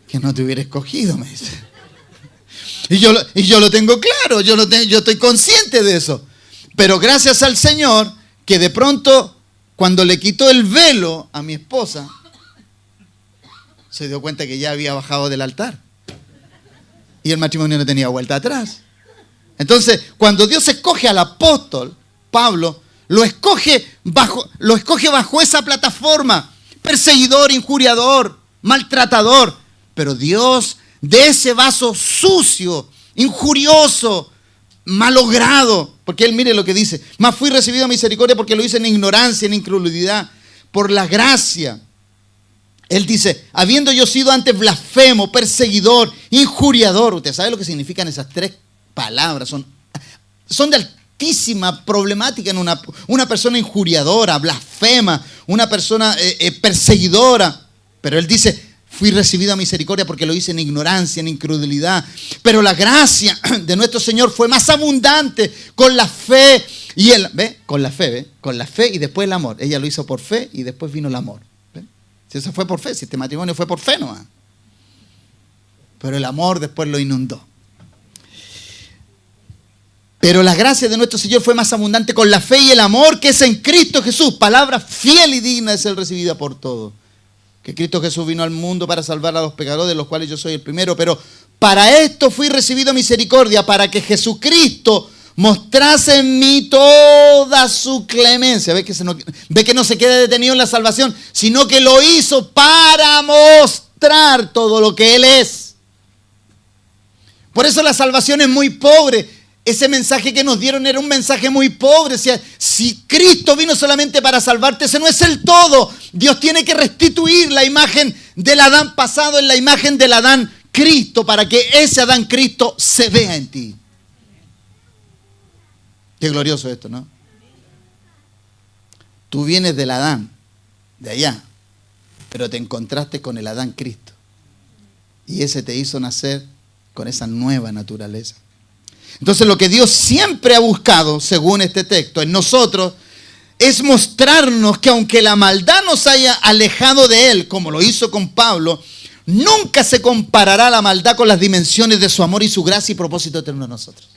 que no te hubiera escogido, me dice. Y yo lo tengo claro, yo estoy consciente de eso. Pero gracias al Señor, que de pronto, cuando le quitó el velo a mi esposa, se dio cuenta que ya había bajado del altar. Y el matrimonio no tenía vuelta atrás. Entonces, cuando Dios escoge al apóstol Pablo, lo escoge bajo esa plataforma. Perseguidor, injuriador, maltratador. Pero Dios, de ese vaso sucio, injurioso, malogrado, porque Él mire lo que dice, mas fui recibido a misericordia porque lo hice en ignorancia, en incredulidad, por la gracia. Él dice, habiendo yo sido antes blasfemo, perseguidor, injuriador. ¿Usted sabe lo que significan esas tres palabras? Son de altísima problemática en una persona injuriadora, blasfema, una persona perseguidora. Pero Él dice, fui recibido a misericordia porque lo hice en ignorancia, en incredulidad. Pero la gracia de nuestro Señor fue más abundante con la fe. Y Él, con la fe y después el amor. Ella lo hizo por fe y después vino el amor. ¿Ve? Si eso fue por fe, si este matrimonio fue por fe nomás. Pero el amor después lo inundó. Pero la gracia de nuestro Señor fue más abundante con la fe y el amor que es en Cristo Jesús. Palabra fiel y digna de ser recibida por todos. Que Cristo Jesús vino al mundo para salvar a los pecadores, de los cuales yo soy el primero. Pero para esto fui recibido misericordia, para que Jesucristo mostrase en mí toda su clemencia. Ve que no se queda detenido en la salvación, sino que lo hizo para mostrar todo lo que Él es. Por eso la salvación es muy pobre. Ese mensaje que nos dieron era un mensaje muy pobre. O sea, si Cristo vino solamente para salvarte, ese no es el todo. Dios tiene que restituir la imagen del Adán pasado en la imagen del Adán Cristo, para que ese Adán Cristo se vea en ti. Qué glorioso esto, ¿no? Tú vienes del Adán, de allá, pero te encontraste con el Adán Cristo. Y ese te hizo nacer con esa nueva naturaleza. Entonces lo que Dios siempre ha buscado, según este texto, en nosotros, es mostrarnos que aunque la maldad nos haya alejado de Él, como lo hizo con Pablo, nunca se comparará la maldad con las dimensiones de su amor y su gracia y propósito eterno en nosotros.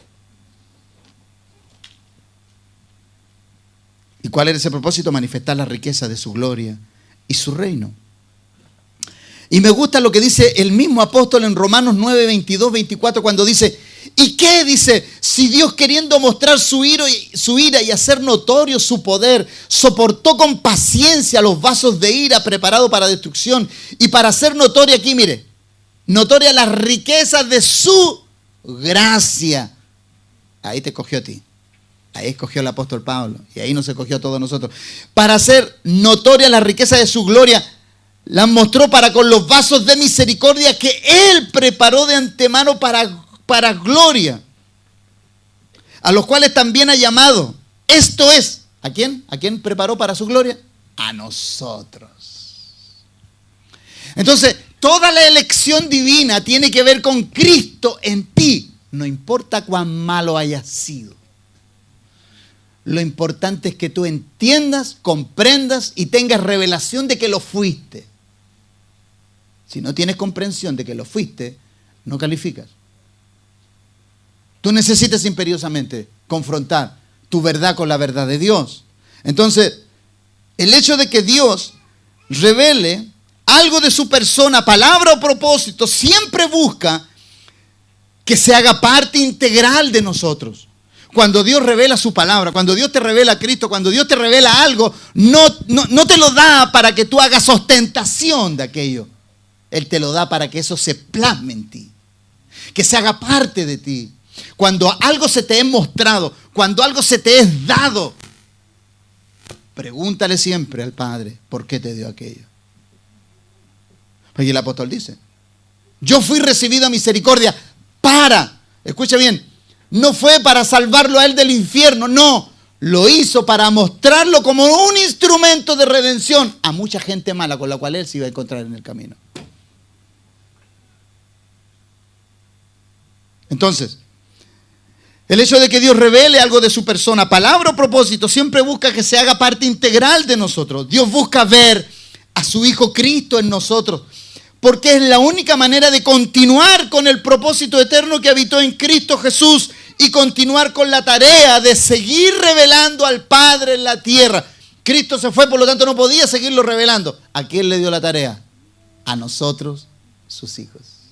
¿Y cuál era ese propósito? Manifestar la riqueza de su gloria y su reino. Y me gusta lo que dice el mismo apóstol en Romanos 9, 22, 24, cuando dice, ¿y qué? Dice, si Dios queriendo mostrar su ira y hacer notorio su poder, soportó con paciencia los vasos de ira preparados para destrucción, y para hacer notoria aquí, mire, notoria las riquezas de su gracia. Ahí te escogió a ti. Ahí escogió el apóstol Pablo. Y ahí nos escogió a todos nosotros. Para hacer notoria la riqueza de su gloria, las mostró para con los vasos de misericordia que Él preparó de antemano para para gloria, a los cuales también ha llamado. Esto es, ¿a quién? ¿A quién preparó para su gloria? A nosotros. Entonces, toda la elección divina tiene que ver con Cristo en ti. No importa cuán malo hayas sido. Lo importante es que tú entiendas, comprendas y tengas revelación de que lo fuiste. Si no tienes comprensión de que lo fuiste, no calificas. Tú necesitas imperiosamente confrontar tu verdad con la verdad de Dios. Entonces, el hecho de que Dios revele algo de su persona, palabra o propósito, siempre busca que se haga parte integral de nosotros. Cuando Dios revela su palabra, cuando Dios te revela a Cristo, cuando Dios te revela algo, no te lo da para que tú hagas ostentación de aquello. Él te lo da para que eso se plasme en ti, que se haga parte de ti. Cuando algo se te es mostrado, cuando algo se te es dado, pregúntale siempre al Padre, ¿por qué te dio aquello? Y el apóstol dice, yo fui recibido a misericordia para, escucha bien, no fue para salvarlo a él del infierno, no, lo hizo para mostrarlo como un instrumento de redención a mucha gente mala con la cual él se iba a encontrar en el camino. Entonces, el hecho de que Dios revele algo de su persona, palabra o propósito, siempre busca que se haga parte integral de nosotros. Dios busca ver a su Hijo Cristo en nosotros, porque es la única manera de continuar con el propósito eterno que habitó en Cristo Jesús y continuar con la tarea de seguir revelando al Padre en la tierra. Cristo se fue, por lo tanto no podía seguirlo revelando. ¿A quién le dio la tarea? A nosotros, sus hijos.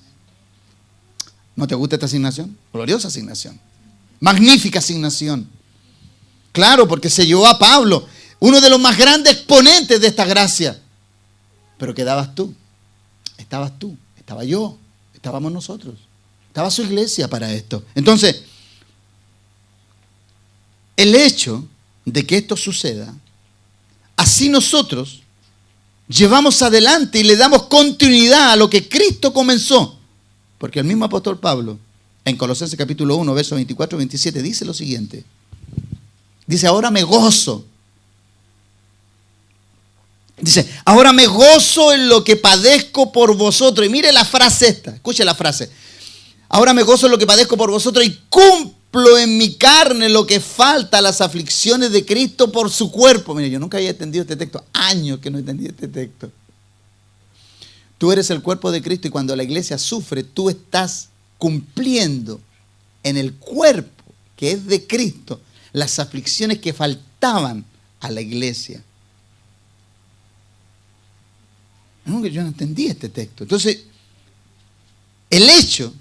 ¿No te gusta esta asignación? Gloriosa asignación. Magnífica asignación. Claro, porque se llevó a Pablo, uno de los más grandes exponentes de esta gracia. Pero quedabas tú, estabas tú, estaba yo, estábamos nosotros. Estaba su iglesia para esto. Entonces, el hecho de que esto suceda, así nosotros llevamos adelante y le damos continuidad a lo que Cristo comenzó. Porque el mismo apóstol Pablo, en Colosenses capítulo 1, versos 24 y 27, dice lo siguiente. Dice, ahora me gozo. Dice, ahora me gozo en lo que padezco por vosotros. Y mire la frase esta, escuche la frase. Ahora me gozo en lo que padezco por vosotros y cumplo en mi carne lo que falta a las aflicciones de Cristo por su cuerpo. Mire, yo nunca había entendido este texto, años que no entendí este texto. Tú eres el cuerpo de Cristo y cuando la iglesia sufre, tú estás cumpliendo en el cuerpo que es de Cristo las aflicciones que faltaban a la iglesia. No, yo no entendí este texto. Entonces, el hecho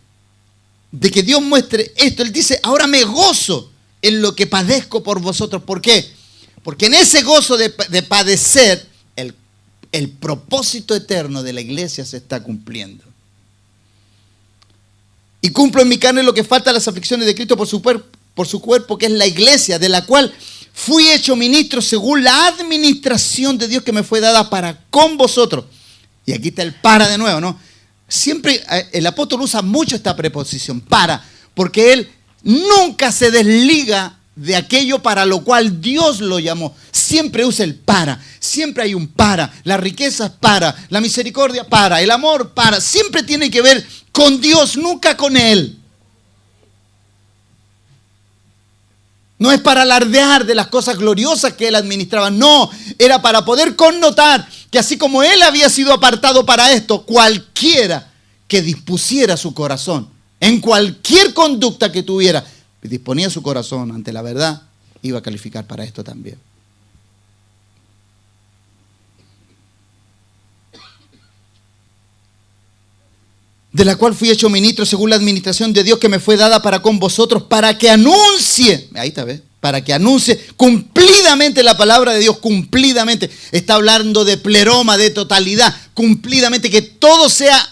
de que Dios muestre esto, Él dice, ahora me gozo en lo que padezco por vosotros. ¿Por qué? Porque en ese gozo de padecer, el propósito eterno de la iglesia se está cumpliendo. Y cumplo en mi carne lo que falta a las aflicciones de Cristo por su cuerpo, que es la iglesia, de la cual fui hecho ministro según la administración de Dios que me fue dada para con vosotros. Y aquí está el para de nuevo, ¿no? Siempre el apóstol usa mucho esta preposición, para, porque él nunca se desliga de aquello para lo cual Dios lo llamó. Siempre usa el para, siempre hay un para, la riqueza es para, la misericordia para, el amor para, siempre tiene que ver con Dios, nunca con él. No es para alardear de las cosas gloriosas que él administraba, no, era para poder connotar que así como él había sido apartado para esto, cualquiera que dispusiera su corazón, en cualquier conducta que tuviera, disponía su corazón ante la verdad, iba a calificar para esto también. De la cual fui hecho ministro según la administración de Dios que me fue dada para con vosotros, para que anuncie, ahí está, ¿ves? Para que anuncie cumplidamente la palabra de Dios, cumplidamente. Está hablando de pleroma, de totalidad, cumplidamente, que todo sea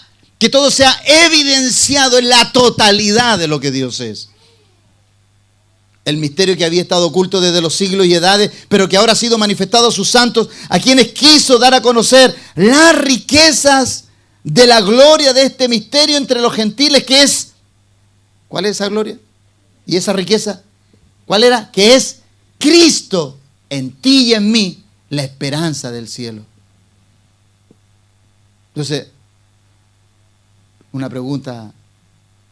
evidenciado en la totalidad de lo que Dios es. El misterio que había estado oculto desde los siglos y edades, pero que ahora ha sido manifestado a sus santos, a quienes quiso dar a conocer las riquezas de la gloria de este misterio entre los gentiles, que es ¿Cuál es esa gloria? ¿Y esa riqueza? ¿Cuál era? Que es Cristo en ti y en mí, la esperanza del cielo. Entonces, una pregunta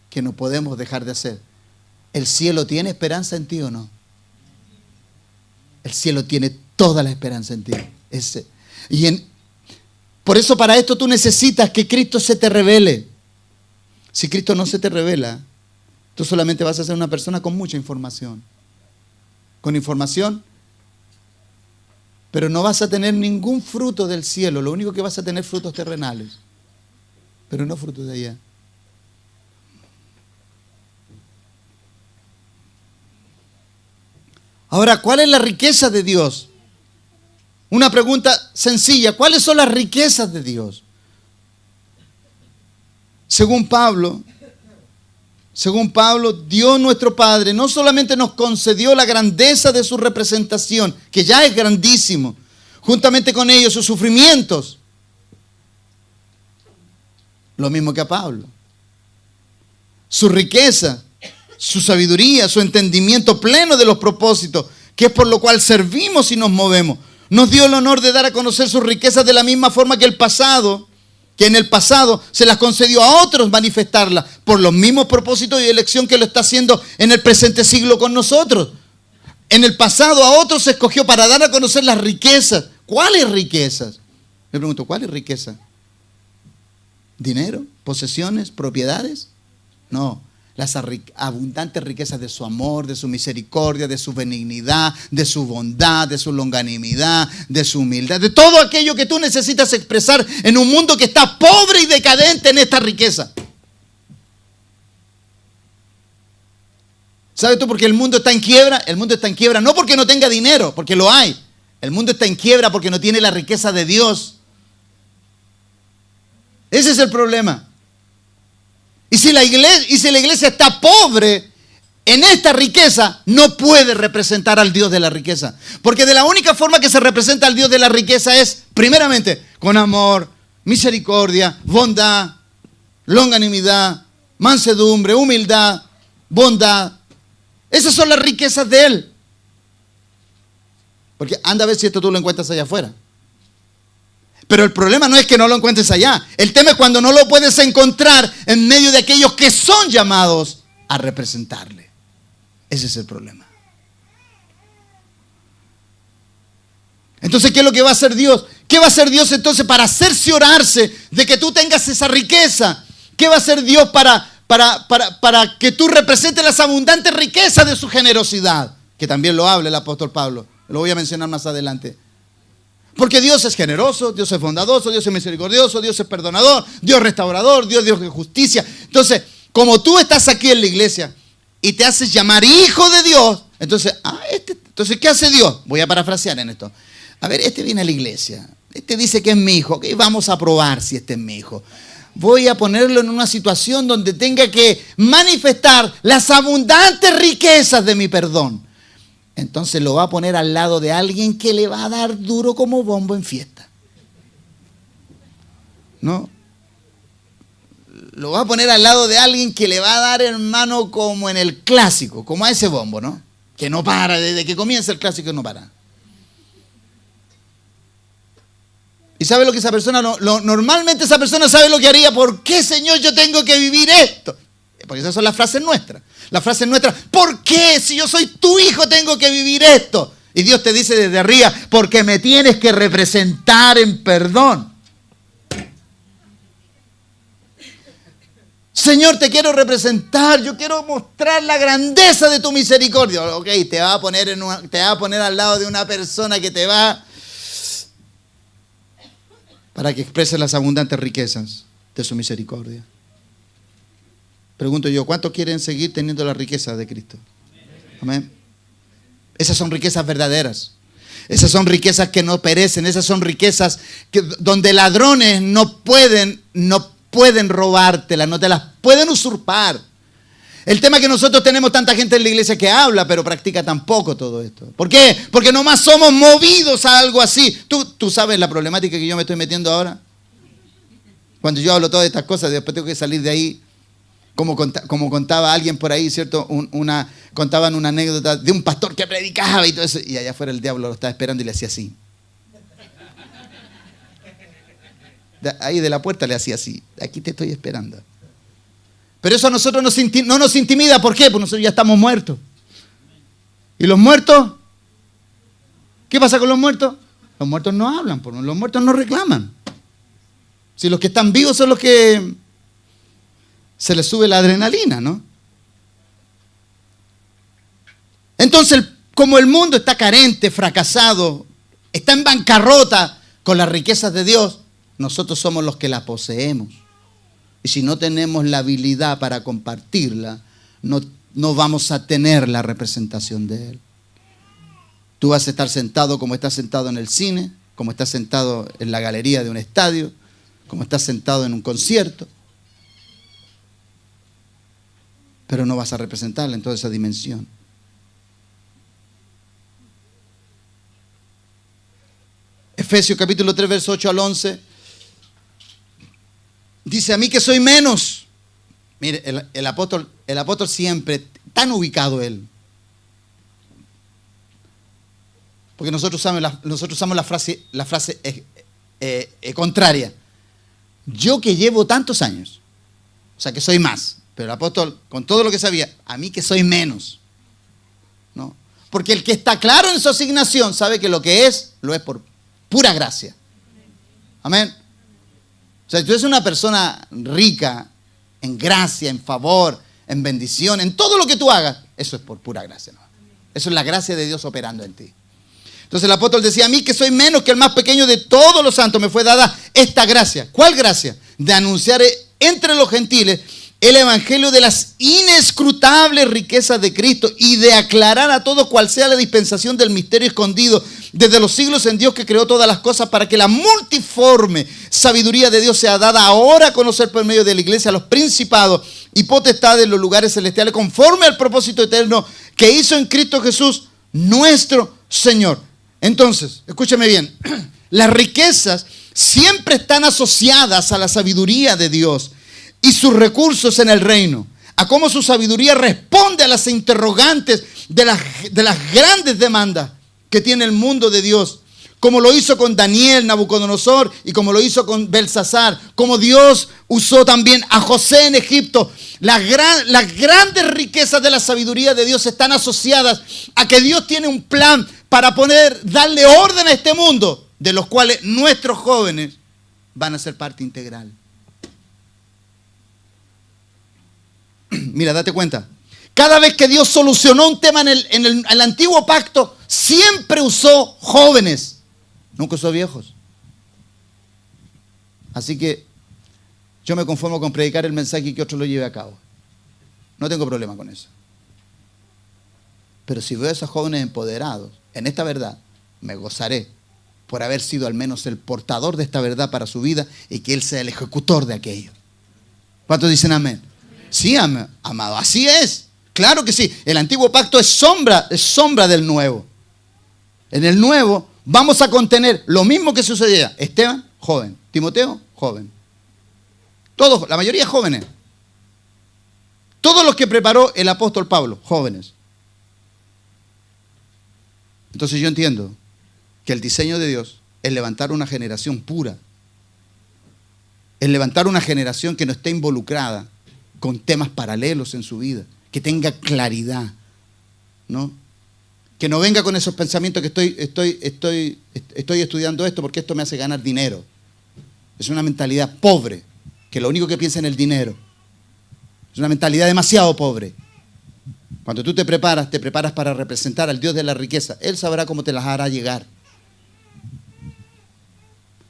que no podemos dejar de hacer. ¿El cielo tiene esperanza en ti o no? El cielo tiene toda la esperanza en ti. Por eso para esto tú necesitas que Cristo se te revele. Si Cristo no se te revela, tú solamente vas a ser una persona con mucha información. Con información, pero no vas a tener ningún fruto del cielo. Lo único que vas a tener frutos terrenales, pero no frutos de allá. Ahora, ¿cuál es la riqueza de Dios? Una pregunta sencilla. ¿Cuáles son las riquezas de Dios? Según Pablo, Dios nuestro Padre no solamente nos concedió la grandeza de su representación, que ya es grandísimo, juntamente con ellos sus sufrimientos. Lo mismo que a Pablo. Su riqueza, su sabiduría, su entendimiento pleno de los propósitos, que es por lo cual servimos y nos movemos. Nos dio el honor de dar a conocer sus riquezas de la misma forma que en el pasado se las concedió a otros manifestarlas por los mismos propósitos y elección que lo está haciendo en el presente siglo con nosotros. En el pasado a otros se escogió para dar a conocer las riquezas. ¿Cuáles riquezas? Me pregunto, ¿cuáles riquezas? ¿Dinero? ¿Posesiones? ¿Propiedades? No. Las abundantes riquezas de su amor, de su misericordia, de su benignidad, de su bondad, de su longanimidad, de su humildad, de todo aquello que tú necesitas expresar en un mundo que está pobre y decadente en esta riqueza. ¿Sabes tú por qué el mundo está en quiebra? El mundo está en quiebra no porque no tenga dinero, porque lo hay. El mundo está en quiebra porque no tiene la riqueza de Dios. Ese es el problema. Y si la iglesia está pobre en esta riqueza, no puede representar al Dios de la riqueza. Porque de la única forma que se representa al Dios de la riqueza es, primeramente, con amor, misericordia, bondad, longanimidad, mansedumbre, humildad, bondad. Esas son las riquezas de Él. Porque anda a ver si esto tú lo encuentras allá afuera. Pero el problema no es que no lo encuentres allá. El tema es cuando no lo puedes encontrar en medio de aquellos que son llamados a representarle. Ese es el problema. Entonces, ¿qué es lo que va a hacer Dios? ¿Qué va a hacer Dios entonces para cerciorarse de que tú tengas esa riqueza? ¿Qué va a hacer Dios para que tú representes las abundantes riquezas de su generosidad? Que también lo habla el apóstol Pablo. Lo voy a mencionar más adelante. Porque Dios es generoso, Dios es bondadoso, Dios es misericordioso, Dios es perdonador, Dios restaurador, Dios de justicia. Entonces, como tú estás aquí en la iglesia y te haces llamar hijo de Dios, entonces, ¿qué hace Dios? Voy a parafrasear en esto. A ver, este viene a la iglesia, este dice que es mi hijo, ok, vamos a probar si este es mi hijo. Voy a ponerlo en una situación donde tenga que manifestar las abundantes riquezas de mi perdón. Entonces lo va a poner al lado de alguien que le va a dar duro como bombo en fiesta. ¿No? Lo va a poner al lado de alguien que le va a dar, hermano, como en el clásico, como a ese bombo, ¿no? Que no para, desde que comienza el clásico no para. ¿Y sabe lo que esa persona, normalmente esa persona sabe lo que haría? ¿Por qué, Señor, yo tengo que vivir esto? Porque esas son las frases nuestras. Las frases nuestras, ¿por qué? Si yo soy tu hijo tengo que vivir esto. Y Dios te dice desde arriba, porque me tienes que representar en perdón. Señor, te quiero representar, yo quiero mostrar la grandeza de tu misericordia. Ok, te va a poner al lado de una persona que te va para que exprese las abundantes riquezas de su misericordia. Pregunto yo, ¿cuántos quieren seguir teniendo la riqueza de Cristo? Amén. Esas son riquezas verdaderas. Esas son riquezas que no perecen. Esas son riquezas donde ladrones no pueden robártela, no te las pueden usurpar. El tema es que nosotros tenemos tanta gente en la iglesia que habla, pero practica tampoco todo esto. ¿Por qué? Porque nomás somos movidos a algo así. ¿Tú sabes la problemática que yo me estoy metiendo ahora? Cuando yo hablo todas estas cosas, después tengo que salir de ahí Como contaba alguien por ahí, ¿cierto? Contaban una anécdota de un pastor que predicaba y todo eso, y allá afuera el diablo lo estaba esperando y le hacía así. Ahí de la puerta le hacía así. Aquí te estoy esperando. Pero eso a nosotros no nos intimida. ¿Por qué? Porque nosotros ya estamos muertos. ¿Y los muertos? ¿Qué pasa con los muertos? Los muertos no hablan, los muertos no reclaman. Si los que están vivos son los que se les sube la adrenalina, ¿no? Entonces, como el mundo está carente, fracasado, está en bancarrota con las riquezas de Dios, nosotros somos los que la poseemos. Y si no tenemos la habilidad para compartirla, no vamos a tener la representación de Él. Tú vas a estar sentado como estás sentado en el cine, como estás sentado en la galería de un estadio, como estás sentado en un concierto, pero no vas a representarla en toda esa dimensión. Efesios capítulo 3, verso 8 al 11. Dice, a mí que soy menos. Mire, el apóstol siempre, tan ubicado él. Porque nosotros usamos la frase contraria. Yo que llevo tantos años, o sea que soy más. Pero el apóstol, con todo lo que sabía, a mí que soy menos. ¿No? Porque el que está claro en su asignación sabe que lo es por pura gracia. Amén. O sea, si tú eres una persona rica en gracia, en favor, en bendición, en todo lo que tú hagas, eso es por pura gracia, ¿no? Eso es la gracia de Dios operando en ti. Entonces el apóstol decía, a mí que soy menos que el más pequeño de todos los santos, me fue dada esta gracia. ¿Cuál gracia? De anunciar entre los gentiles el evangelio de las inescrutables riquezas de Cristo y de aclarar a todos cuál sea la dispensación del misterio escondido desde los siglos en Dios que creó todas las cosas, para que la multiforme sabiduría de Dios sea dada ahora a conocer por medio de la iglesia a los principados y potestades en los lugares celestiales, conforme al propósito eterno que hizo en Cristo Jesús nuestro Señor. Entonces, escúchame bien, las riquezas siempre están asociadas a la sabiduría de Dios y sus recursos en el reino, a cómo su sabiduría responde a las interrogantes de las grandes demandas que tiene el mundo de Dios, como lo hizo con Daniel, Nabucodonosor, y como lo hizo con Belsasar, como Dios usó también a José en Egipto. Las grandes riquezas de la sabiduría de Dios están asociadas a que Dios tiene un plan para darle orden a este mundo, de los cuales nuestros jóvenes van a ser parte integral. Mira, date cuenta. Cada vez que Dios solucionó un tema en el antiguo pacto, siempre usó jóvenes. Nunca usó viejos. Así que yo me conformo con predicar el mensaje y que otro lo lleve a cabo. No tengo problema con eso. Pero si veo a esos jóvenes empoderados en esta verdad, me gozaré por haber sido al menos el portador de esta verdad para su vida y que Él sea el ejecutor de aquello. ¿Cuántos dicen amén? Sí, amado, así es. Claro que sí. El antiguo pacto es sombra del nuevo. En el nuevo vamos a contener lo mismo que sucedía. Esteban, joven. Timoteo, joven. Todos, la mayoría jóvenes. Todos los que preparó el apóstol Pablo, jóvenes. Entonces yo entiendo que el diseño de Dios es levantar una generación pura. Es levantar una generación que no esté involucrada con temas paralelos en su vida, que tenga claridad, ¿no? Que no venga con esos pensamientos que estoy estudiando esto porque esto me hace ganar dinero. Es una mentalidad pobre, que lo único que piensa en el dinero. Es una mentalidad demasiado pobre. Cuando tú te preparas para representar al Dios de la riqueza. Él sabrá cómo te las hará llegar.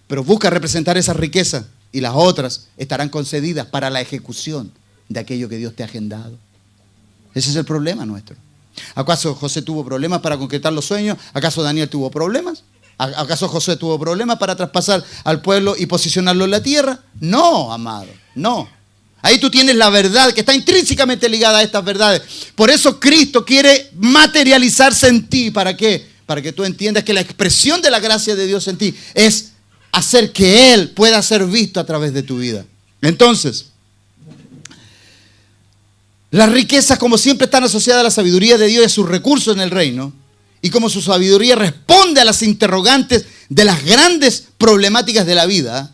Pero busca representar esa riqueza y las otras estarán concedidas para la ejecución de aquello que Dios te ha agendado. Ese es el problema nuestro. ¿Acaso José tuvo problemas para concretar los sueños? ¿Acaso Daniel tuvo problemas? ¿Acaso José tuvo problemas para traspasar al pueblo y posicionarlo en la tierra? No, amado, no. Ahí tú tienes la verdad que está intrínsecamente ligada a estas verdades. Por eso Cristo quiere materializarse en ti. ¿Para qué? Para que tú entiendas que la expresión de la gracia de Dios en ti es hacer que Él pueda ser visto a través de tu vida. Entonces, Las riquezas, como siempre, están asociadas a la sabiduría de Dios y a sus recursos en el reino. Y como su sabiduría responde a las interrogantes de las grandes problemáticas de la vida,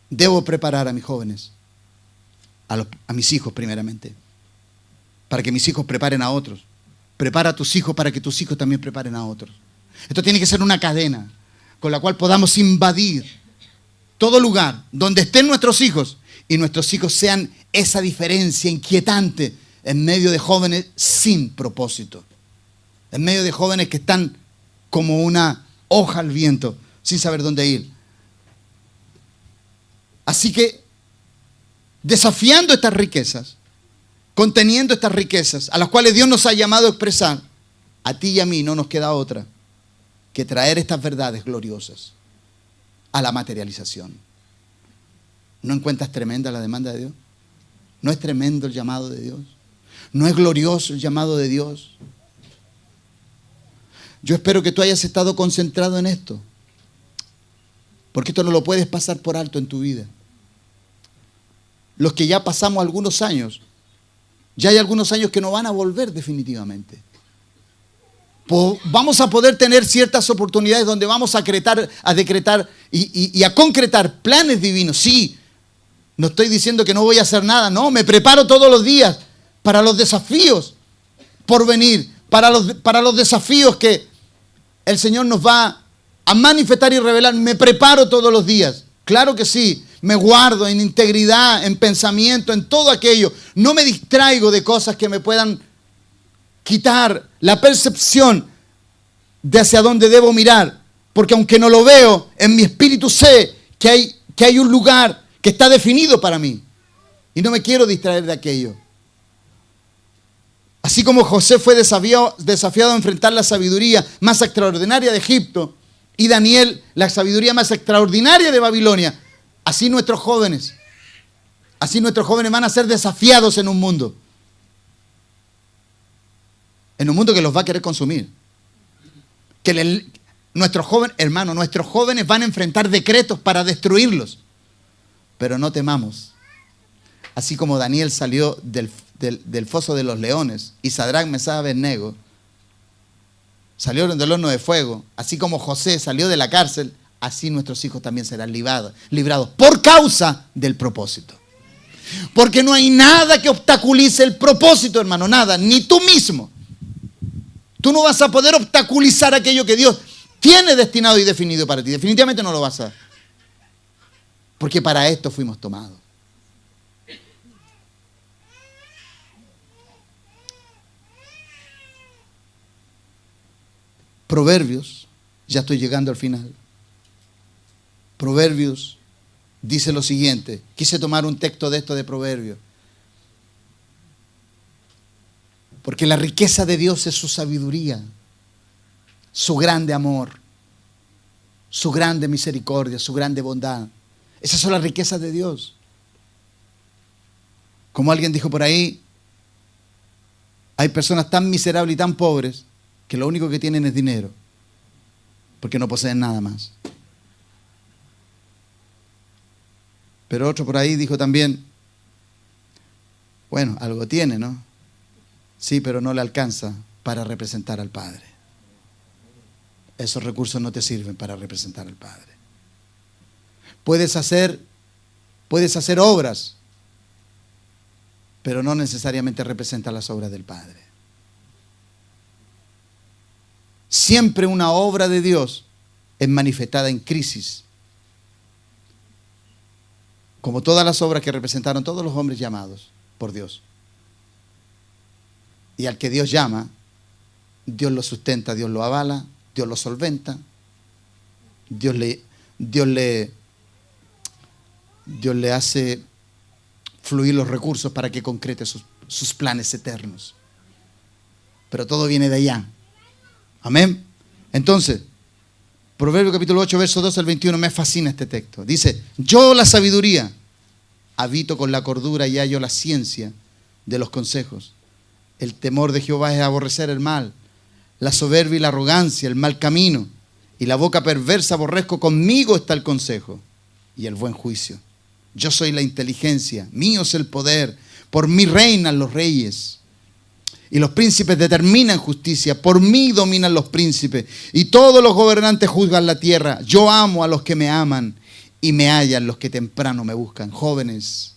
debo preparar a mis jóvenes, a mis hijos primeramente, para que mis hijos preparen a otros. Prepara a tus hijos para que tus hijos también preparen a otros. Esto tiene que ser una cadena con la cual podamos invadir todo lugar donde estén nuestros hijos y nuestros hijos sean esa diferencia inquietante en medio de jóvenes sin propósito, en medio de jóvenes que están como una hoja al viento, sin saber dónde ir. Así que, desafiando estas riquezas, conteniendo estas riquezas, a las cuales Dios nos ha llamado a expresar, a ti y a mí no nos queda otra que traer estas verdades gloriosas a la materialización. ¿No encuentras tremenda la demanda de Dios? ¿No es tremendo el llamado de Dios? ¿No es glorioso el llamado de Dios? Yo espero que tú hayas estado concentrado en esto, porque esto no lo puedes pasar por alto en tu vida. Los que ya pasamos algunos años, ya hay algunos años que no van a volver definitivamente. Vamos a poder tener ciertas oportunidades donde vamos a decretar y a concretar planes divinos. Sí, no estoy diciendo que no voy a hacer nada, no, me preparo todos los días para los desafíos por venir, para los desafíos que el Señor nos va a manifestar y revelar. Me preparo todos los días, claro que sí, me guardo en integridad, en pensamiento, en todo aquello. No me distraigo de cosas que me puedan quitar la percepción de hacia dónde debo mirar, porque aunque no lo veo, en mi espíritu sé que hay un lugar que está definido para mí y no me quiero distraer de aquello. Así como José fue desafiado a enfrentar la sabiduría más extraordinaria de Egipto y Daniel la sabiduría más extraordinaria de Babilonia, así nuestros jóvenes van a ser desafiados en un mundo que los va a querer consumir. Nuestros jóvenes van a enfrentar decretos para destruirlos. Pero no temamos. Así como Daniel salió del foso de los leones y Sadrac, Mesach, Abednego salieron del horno de fuego, así como José salió de la cárcel, así nuestros hijos también serán librados por causa del propósito. Porque no hay nada que obstaculice el propósito, hermano, nada, ni tú mismo. Tú no vas a poder obstaculizar aquello que Dios tiene destinado y definido para ti. Definitivamente no lo vas a. Porque para esto fuimos tomados. Proverbios, ya estoy llegando al final. Proverbios dice lo siguiente. Quise tomar un texto de esto de Proverbios. Porque la riqueza de Dios es su sabiduría, su grande amor, su grande misericordia, su grande bondad. Esas son las riquezas de Dios. Como alguien dijo por ahí, hay personas tan miserables y tan pobres que lo único que tienen es dinero, porque no poseen nada más. Pero otro por ahí dijo también, bueno, algo tiene, ¿no? Sí, pero no le alcanza para representar al Padre. Esos recursos no te sirven para representar al Padre. Puedes hacer obras, pero no necesariamente representan las obras del Padre. Siempre una obra de Dios es manifestada en crisis. Como todas las obras que representaron todos los hombres llamados por Dios. Y al que Dios llama, Dios lo sustenta, Dios lo avala, Dios lo solventa, Dios le hace fluir los recursos para que concrete sus planes eternos. Pero todo viene de allá. Amén. Entonces, Proverbios capítulo 8, verso 12 al 21, me fascina este texto. Dice, yo la sabiduría habito con la cordura y hallo la ciencia de los consejos. El temor de Jehová es aborrecer el mal, la soberbia y la arrogancia, el mal camino, y la boca perversa aborrezco. Conmigo está el consejo y el buen juicio. Yo soy la inteligencia, mío es el poder, por mí reinan los reyes. Y los príncipes determinan justicia, por mí dominan los príncipes. Y todos los gobernantes juzgan la tierra. Yo amo a los que me aman y me hallan los que temprano me buscan. Jóvenes,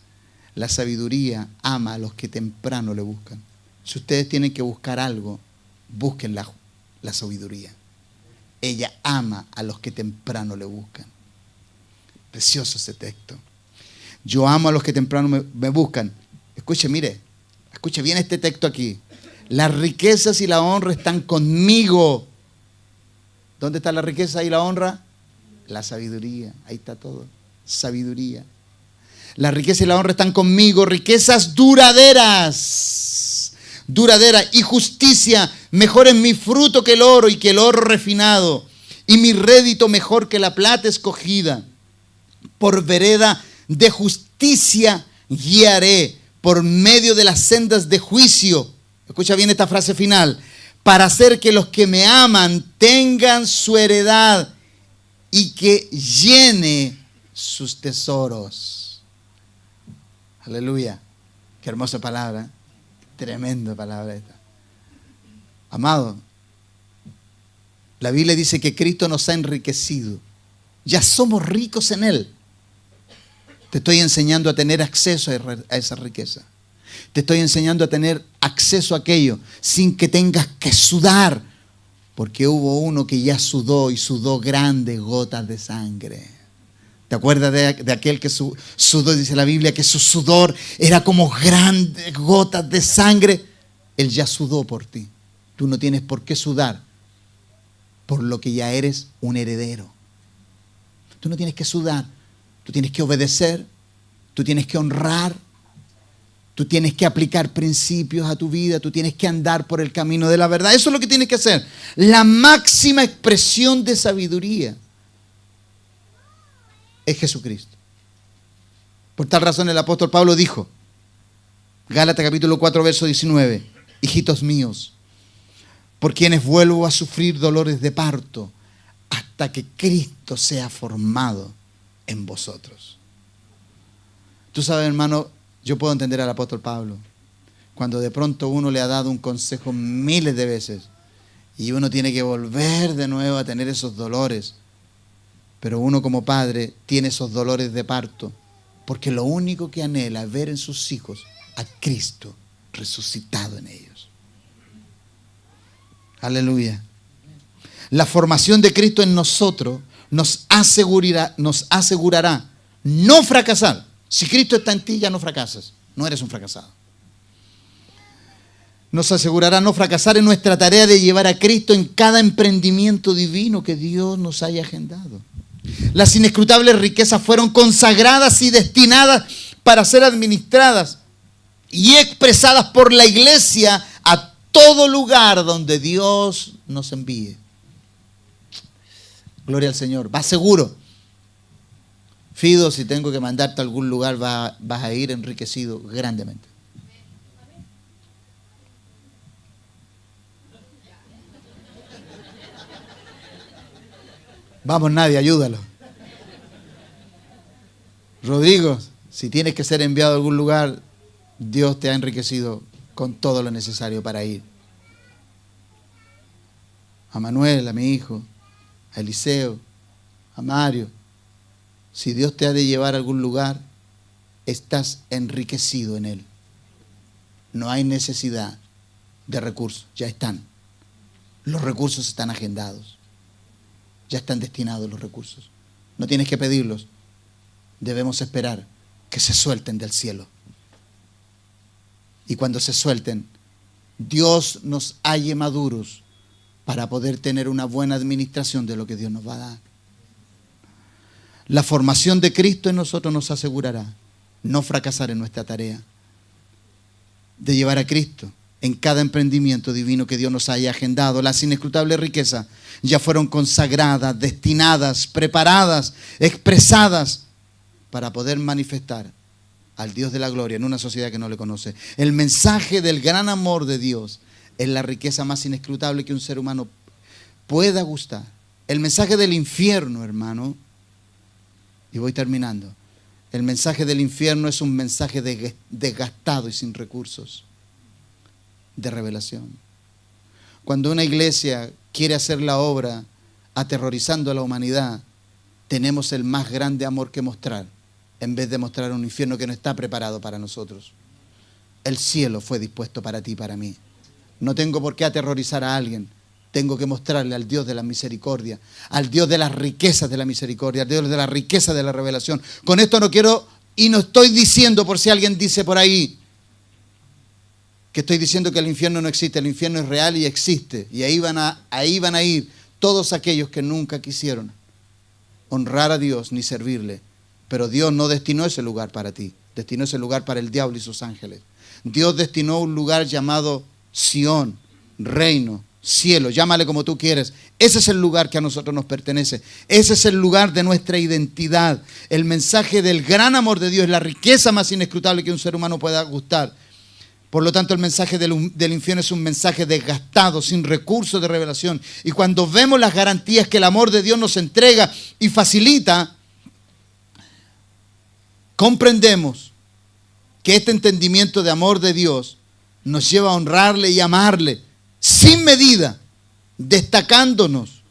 la sabiduría ama a los que temprano le buscan. Si ustedes tienen que buscar algo, busquen la sabiduría. Ella ama a los que temprano le buscan. Precioso ese texto. Yo amo a los que temprano me buscan. Escuche, mire, escuche bien este texto aquí. Las riquezas y la honra están conmigo. ¿Dónde está la riqueza y la honra? La sabiduría. Ahí está todo. Sabiduría. La riqueza y la honra están conmigo. Riquezas duraderas. Duraderas. Y justicia. Mejor es mi fruto que el oro y que el oro refinado. Y mi rédito mejor que la plata escogida. Por vereda de justicia guiaré. Por medio de las sendas de juicio. Escucha bien esta frase final. Para hacer que los que me aman tengan su heredad y que llene sus tesoros. Aleluya. Qué hermosa palabra. Tremenda palabra esta. Amado, la Biblia dice que Cristo nos ha enriquecido. Ya somos ricos en Él. Te estoy enseñando a tener acceso a esa riqueza. Te estoy enseñando a tener acceso a aquello sin que tengas que sudar. Porque hubo uno que ya sudó y sudó grandes gotas de sangre. ¿Te acuerdas de aquel que sudó? Dice la Biblia que su sudor era como grandes gotas de sangre. Él ya sudó por ti. Tú no tienes por qué sudar por lo que ya eres un heredero. Tú no tienes que sudar. Tú tienes que obedecer. Tú tienes que honrar. Tú tienes que aplicar principios a tu vida. Tú tienes que andar por el camino de la verdad. Eso es lo que tienes que hacer. La máxima expresión de sabiduría es Jesucristo. Por tal razón el apóstol Pablo dijo, Gálatas capítulo 4, verso 19, hijitos míos, por quienes vuelvo a sufrir dolores de parto hasta que Cristo sea formado en vosotros. Tú sabes, hermano, yo puedo entender al apóstol Pablo. Cuando de pronto uno le ha dado un consejo miles de veces y uno tiene que volver de nuevo a tener esos dolores. Pero uno como padre tiene esos dolores de parto porque lo único que anhela es ver en sus hijos a Cristo resucitado en ellos. Aleluya. La formación de Cristo en nosotros nos asegurará no fracasar. Si Cristo está en ti, ya no fracasas. No eres un fracasado. Nos asegurará no fracasar en nuestra tarea de llevar a Cristo en cada emprendimiento divino que Dios nos haya agendado. Las inescrutables riquezas fueron consagradas y destinadas para ser administradas y expresadas por la iglesia a todo lugar donde Dios nos envíe. Gloria al Señor. Va seguro. Fido, si tengo que mandarte a algún lugar, vas a ir enriquecido grandemente. Vamos, Nadia, ayúdalo. Rodrigo, si tienes que ser enviado a algún lugar, Dios te ha enriquecido con todo lo necesario para ir. A Manuel, a mi hijo, a Eliseo, a Mario. Si Dios te ha de llevar a algún lugar, estás enriquecido en Él. No hay necesidad de recursos, ya están. Los recursos están agendados. Ya están destinados los recursos. No tienes que pedirlos. Debemos esperar que se suelten del cielo. Y cuando se suelten, Dios nos halle maduros para poder tener una buena administración de lo que Dios nos va a dar. La formación de Cristo en nosotros nos asegurará no fracasar en nuestra tarea de llevar a Cristo en cada emprendimiento divino que Dios nos haya agendado. Las inescrutables riquezas ya fueron consagradas, destinadas, preparadas, expresadas para poder manifestar al Dios de la gloria en una sociedad que no le conoce. El mensaje del gran amor de Dios es la riqueza más inescrutable que un ser humano pueda gustar. El mensaje del infierno, hermano, y voy terminando, El mensaje del infierno es un mensaje desgastado y sin recursos de revelación. Cuando una iglesia quiere hacer la obra aterrorizando a la humanidad, tenemos el más grande amor que mostrar, en vez de mostrar un infierno que no está preparado para nosotros. El cielo fue dispuesto para ti y para mí. No tengo por qué aterrorizar a alguien. Tengo que mostrarle al Dios de la misericordia, al Dios de las riquezas de la misericordia, al Dios de la riqueza de la revelación. Con esto no quiero, y no estoy diciendo, por si alguien dice por ahí, que estoy diciendo que el infierno no existe. El infierno es real y existe. Y ahí van a ir todos aquellos que nunca quisieron honrar a Dios ni servirle. Pero Dios no destinó ese lugar para ti. Destinó ese lugar para el diablo y sus ángeles. Dios destinó un lugar llamado Sión, reino, cielo, llámale como tú quieres. Ese es el lugar que a nosotros nos pertenece. Ese es el lugar de nuestra identidad. El mensaje del gran amor de Dios es la riqueza más inescrutable que un ser humano pueda gustar. Por lo tanto, el mensaje del infierno es un mensaje desgastado, sin recursos de revelación. Y cuando vemos las garantías que el amor de Dios nos entrega y facilita, comprendemos que este entendimiento de amor de Dios nos lleva a honrarle y amarle sin medida, destacándonos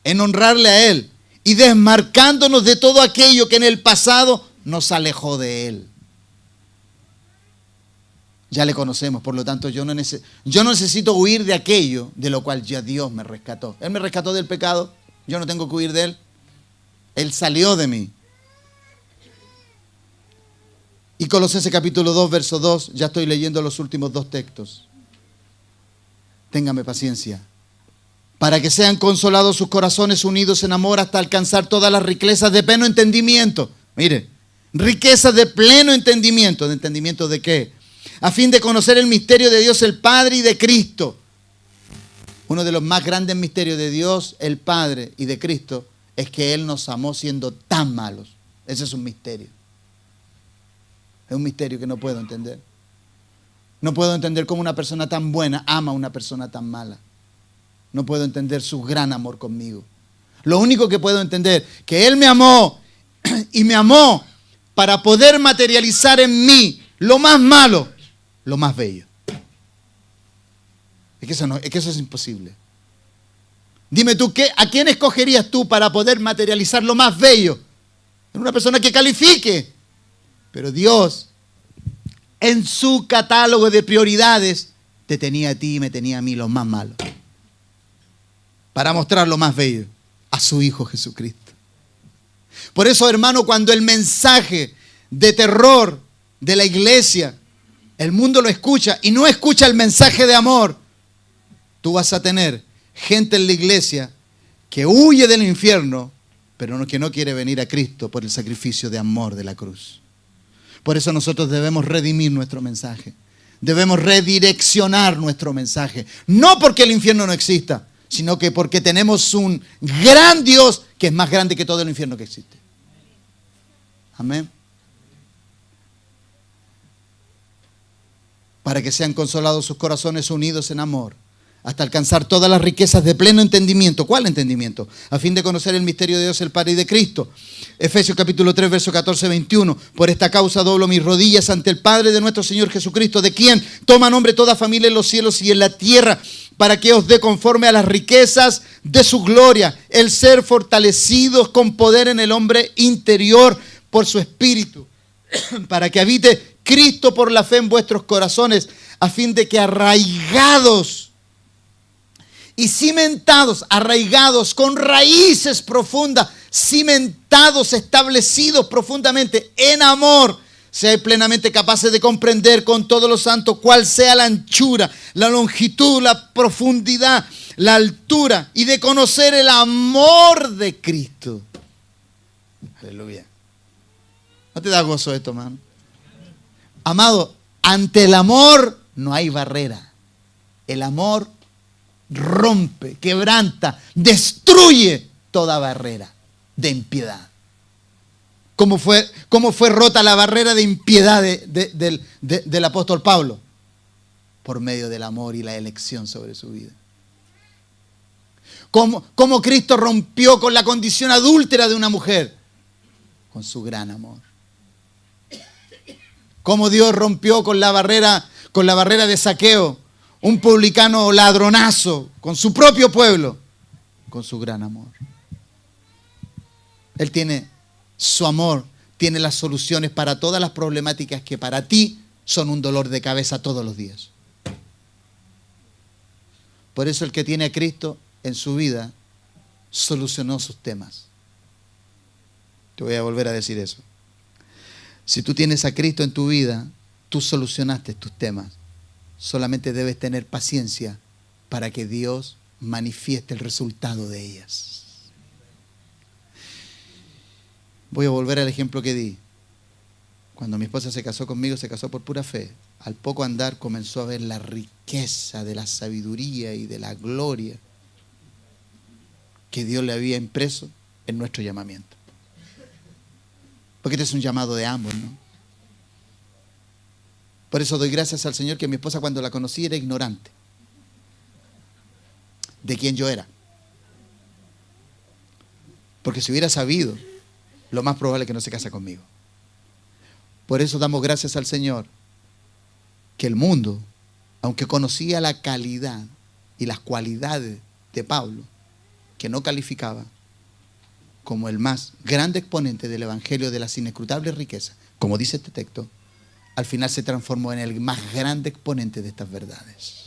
en honrarle a Él y desmarcándonos de todo aquello que en el pasado nos alejó de Él. Ya le conocemos, por lo tanto yo no necesito huir de aquello de lo cual ya Dios me rescató. Él me rescató del pecado, yo no tengo que huir de Él. Él salió de mí. Y Colosenses capítulo 2, verso 2, ya estoy leyendo los últimos dos textos. Téngame paciencia. Para que sean consolados sus corazones unidos en amor hasta alcanzar todas las riquezas de pleno entendimiento. Mire, riquezas de pleno entendimiento. ¿De entendimiento de qué? A fin de conocer el misterio de Dios el Padre y de Cristo. Uno de los más grandes misterios de Dios, el Padre y de Cristo, es que Él nos amó siendo tan malos. Ese es un misterio. Es un misterio que no puedo entender. No puedo entender cómo una persona tan buena ama a una persona tan mala. No puedo entender su gran amor conmigo. Lo único que puedo entender, que Él me amó y me amó para poder materializar en mí lo más malo, lo más bello. Es que eso es imposible. Dime tú, ¿a quién escogerías tú para poder materializar lo más bello? En una persona que califique. Pero Dios, en su catálogo de prioridades, te tenía a ti y me tenía a mí lo más malo. Para mostrar lo más bello, a su Hijo Jesucristo. Por eso, hermano, cuando el mensaje de terror de la iglesia, el mundo lo escucha y no escucha el mensaje de amor, tú vas a tener gente en la iglesia que huye del infierno, pero que no quiere venir a Cristo por el sacrificio de amor de la cruz. Por eso nosotros debemos redimir nuestro mensaje. Debemos redireccionar nuestro mensaje. No porque el infierno no exista, sino que porque tenemos un gran Dios que es más grande que todo el infierno que existe. Amén. Para que sean consolados sus corazones unidos en amor, hasta alcanzar todas las riquezas de pleno entendimiento. ¿Cuál entendimiento? A fin de conocer el misterio de Dios, el Padre y de Cristo. Efesios capítulo 3, verso 14-21. Por esta causa doblo mis rodillas ante el Padre de nuestro Señor Jesucristo, de quien toma nombre toda familia en los cielos y en la tierra, para que os dé conforme a las riquezas de su gloria, el ser fortalecidos con poder en el hombre interior por su Espíritu, para que habite Cristo por la fe en vuestros corazones, a fin de que arraigados y cimentados, arraigados con raíces profundas, cimentados, establecidos profundamente en amor, seáis plenamente capaces de comprender con todos los santos cuál sea la anchura, la longitud, la profundidad, la altura, y de conocer el amor de Cristo. Aleluya. ¿No te da gozo esto, hermano? Amado, ante el amor no hay barrera. El amor rompe, quebranta, destruye toda barrera de impiedad. ¿Cómo fue rota la barrera de impiedad del apóstol Pablo? Por medio del amor y la elección sobre su vida. ¿Cómo Cristo rompió con la condición adúltera de una mujer? con su gran amor. Cómo Dios rompió con la barrera de Zaqueo, un publicano ladronazo, con su propio pueblo, con su gran amor. Él tiene su amor, tiene las soluciones para todas las problemáticas que para ti son un dolor de cabeza todos los días. Por eso el que tiene a Cristo en su vida solucionó sus temas. Te voy a volver a decir eso. Si tú tienes a Cristo en tu vida, tú solucionaste tus temas. Solamente debes tener paciencia para que Dios manifieste el resultado de ellas. Voy a volver al ejemplo que di. Cuando mi esposa se casó conmigo, se casó por pura fe. Al poco andar comenzó a ver la riqueza de la sabiduría y de la gloria que Dios le había impreso en nuestro llamamiento. Porque este es un llamado de ambos, ¿no? Por eso doy gracias al Señor que mi esposa, cuando la conocí, era ignorante de quién yo era. Porque si hubiera sabido, lo más probable es que no se casa conmigo. Por eso damos gracias al Señor que el mundo, aunque conocía la calidad y las cualidades de Pablo, que no calificaba como el más grande exponente del evangelio de las inescrutables riquezas, como dice este texto, al final se transformó en el más grande exponente de estas verdades.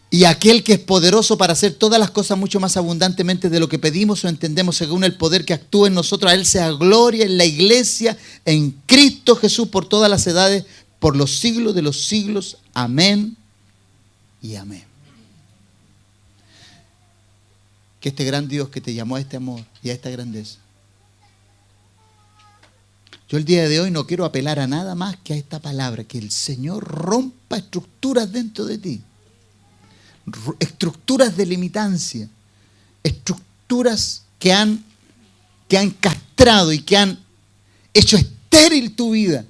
Y aquel que es poderoso para hacer todas las cosas mucho más abundantemente de lo que pedimos o entendemos, según el poder que actúa en nosotros, a Él sea gloria en la iglesia, en Cristo Jesús, por todas las edades, por los siglos de los siglos. Amén y amén. Que este gran Dios que te llamó a este amor y a esta grandeza. Yo el día de hoy no quiero apelar a nada más que a esta palabra, que el Señor rompa estructuras dentro de ti. Estructuras de limitancia, estructuras que han castrado y que han hecho estéril tu vida,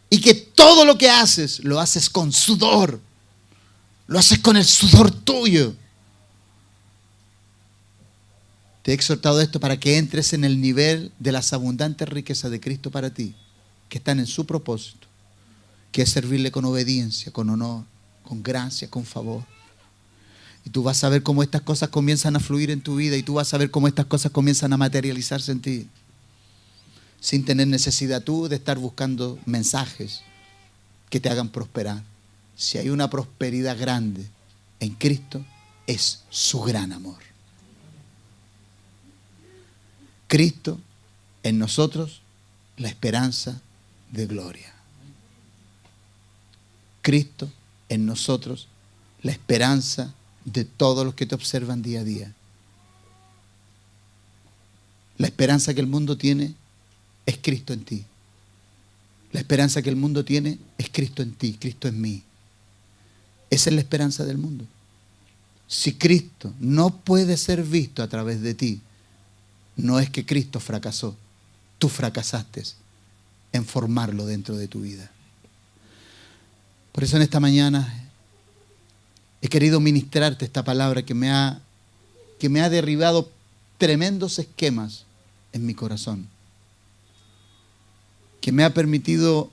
y que todo lo que haces, lo haces con sudor, lo haces con el sudor tuyo. Te he exhortado esto para que entres en el nivel de las abundantes riquezas de Cristo para ti, que están en su propósito, que es servirle con obediencia, con honor, con gracia, con favor. Y tú vas a ver cómo estas cosas comienzan a fluir en tu vida, y tú vas a ver cómo estas cosas comienzan a materializarse en ti, sin tener necesidad tú de estar buscando mensajes que te hagan prosperar. Si hay una prosperidad grande en Cristo, es su gran amor. Cristo en nosotros, la esperanza de gloria. Cristo en nosotros, la esperanza de todos los que te observan día a día. La esperanza que el mundo tiene es Cristo en ti. La esperanza que el mundo tiene es Cristo en ti, Cristo en mí. Esa es la esperanza del mundo. Si Cristo no puede ser visto a través de ti, no es que Cristo fracasó, tú fracasaste en formarlo dentro de tu vida. Por eso en esta mañana he querido ministrarte esta palabra que me ha derribado tremendos esquemas en mi corazón, que me ha permitido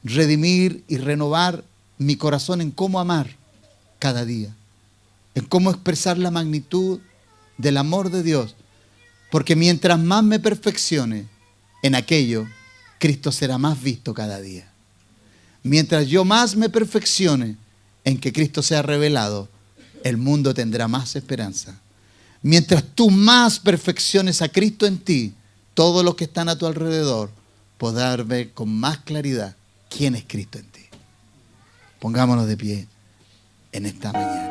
redimir y renovar mi corazón en cómo amar cada día, en cómo expresar la magnitud del amor de Dios, porque mientras más me perfeccione en aquello, Cristo será más visto cada día. Mientras yo más me perfeccione en que Cristo sea revelado, el mundo tendrá más esperanza. Mientras tú más perfecciones a Cristo en ti, todos los que están a tu alrededor podrán ver con más claridad quién es Cristo en ti. Pongámonos de pie en esta mañana.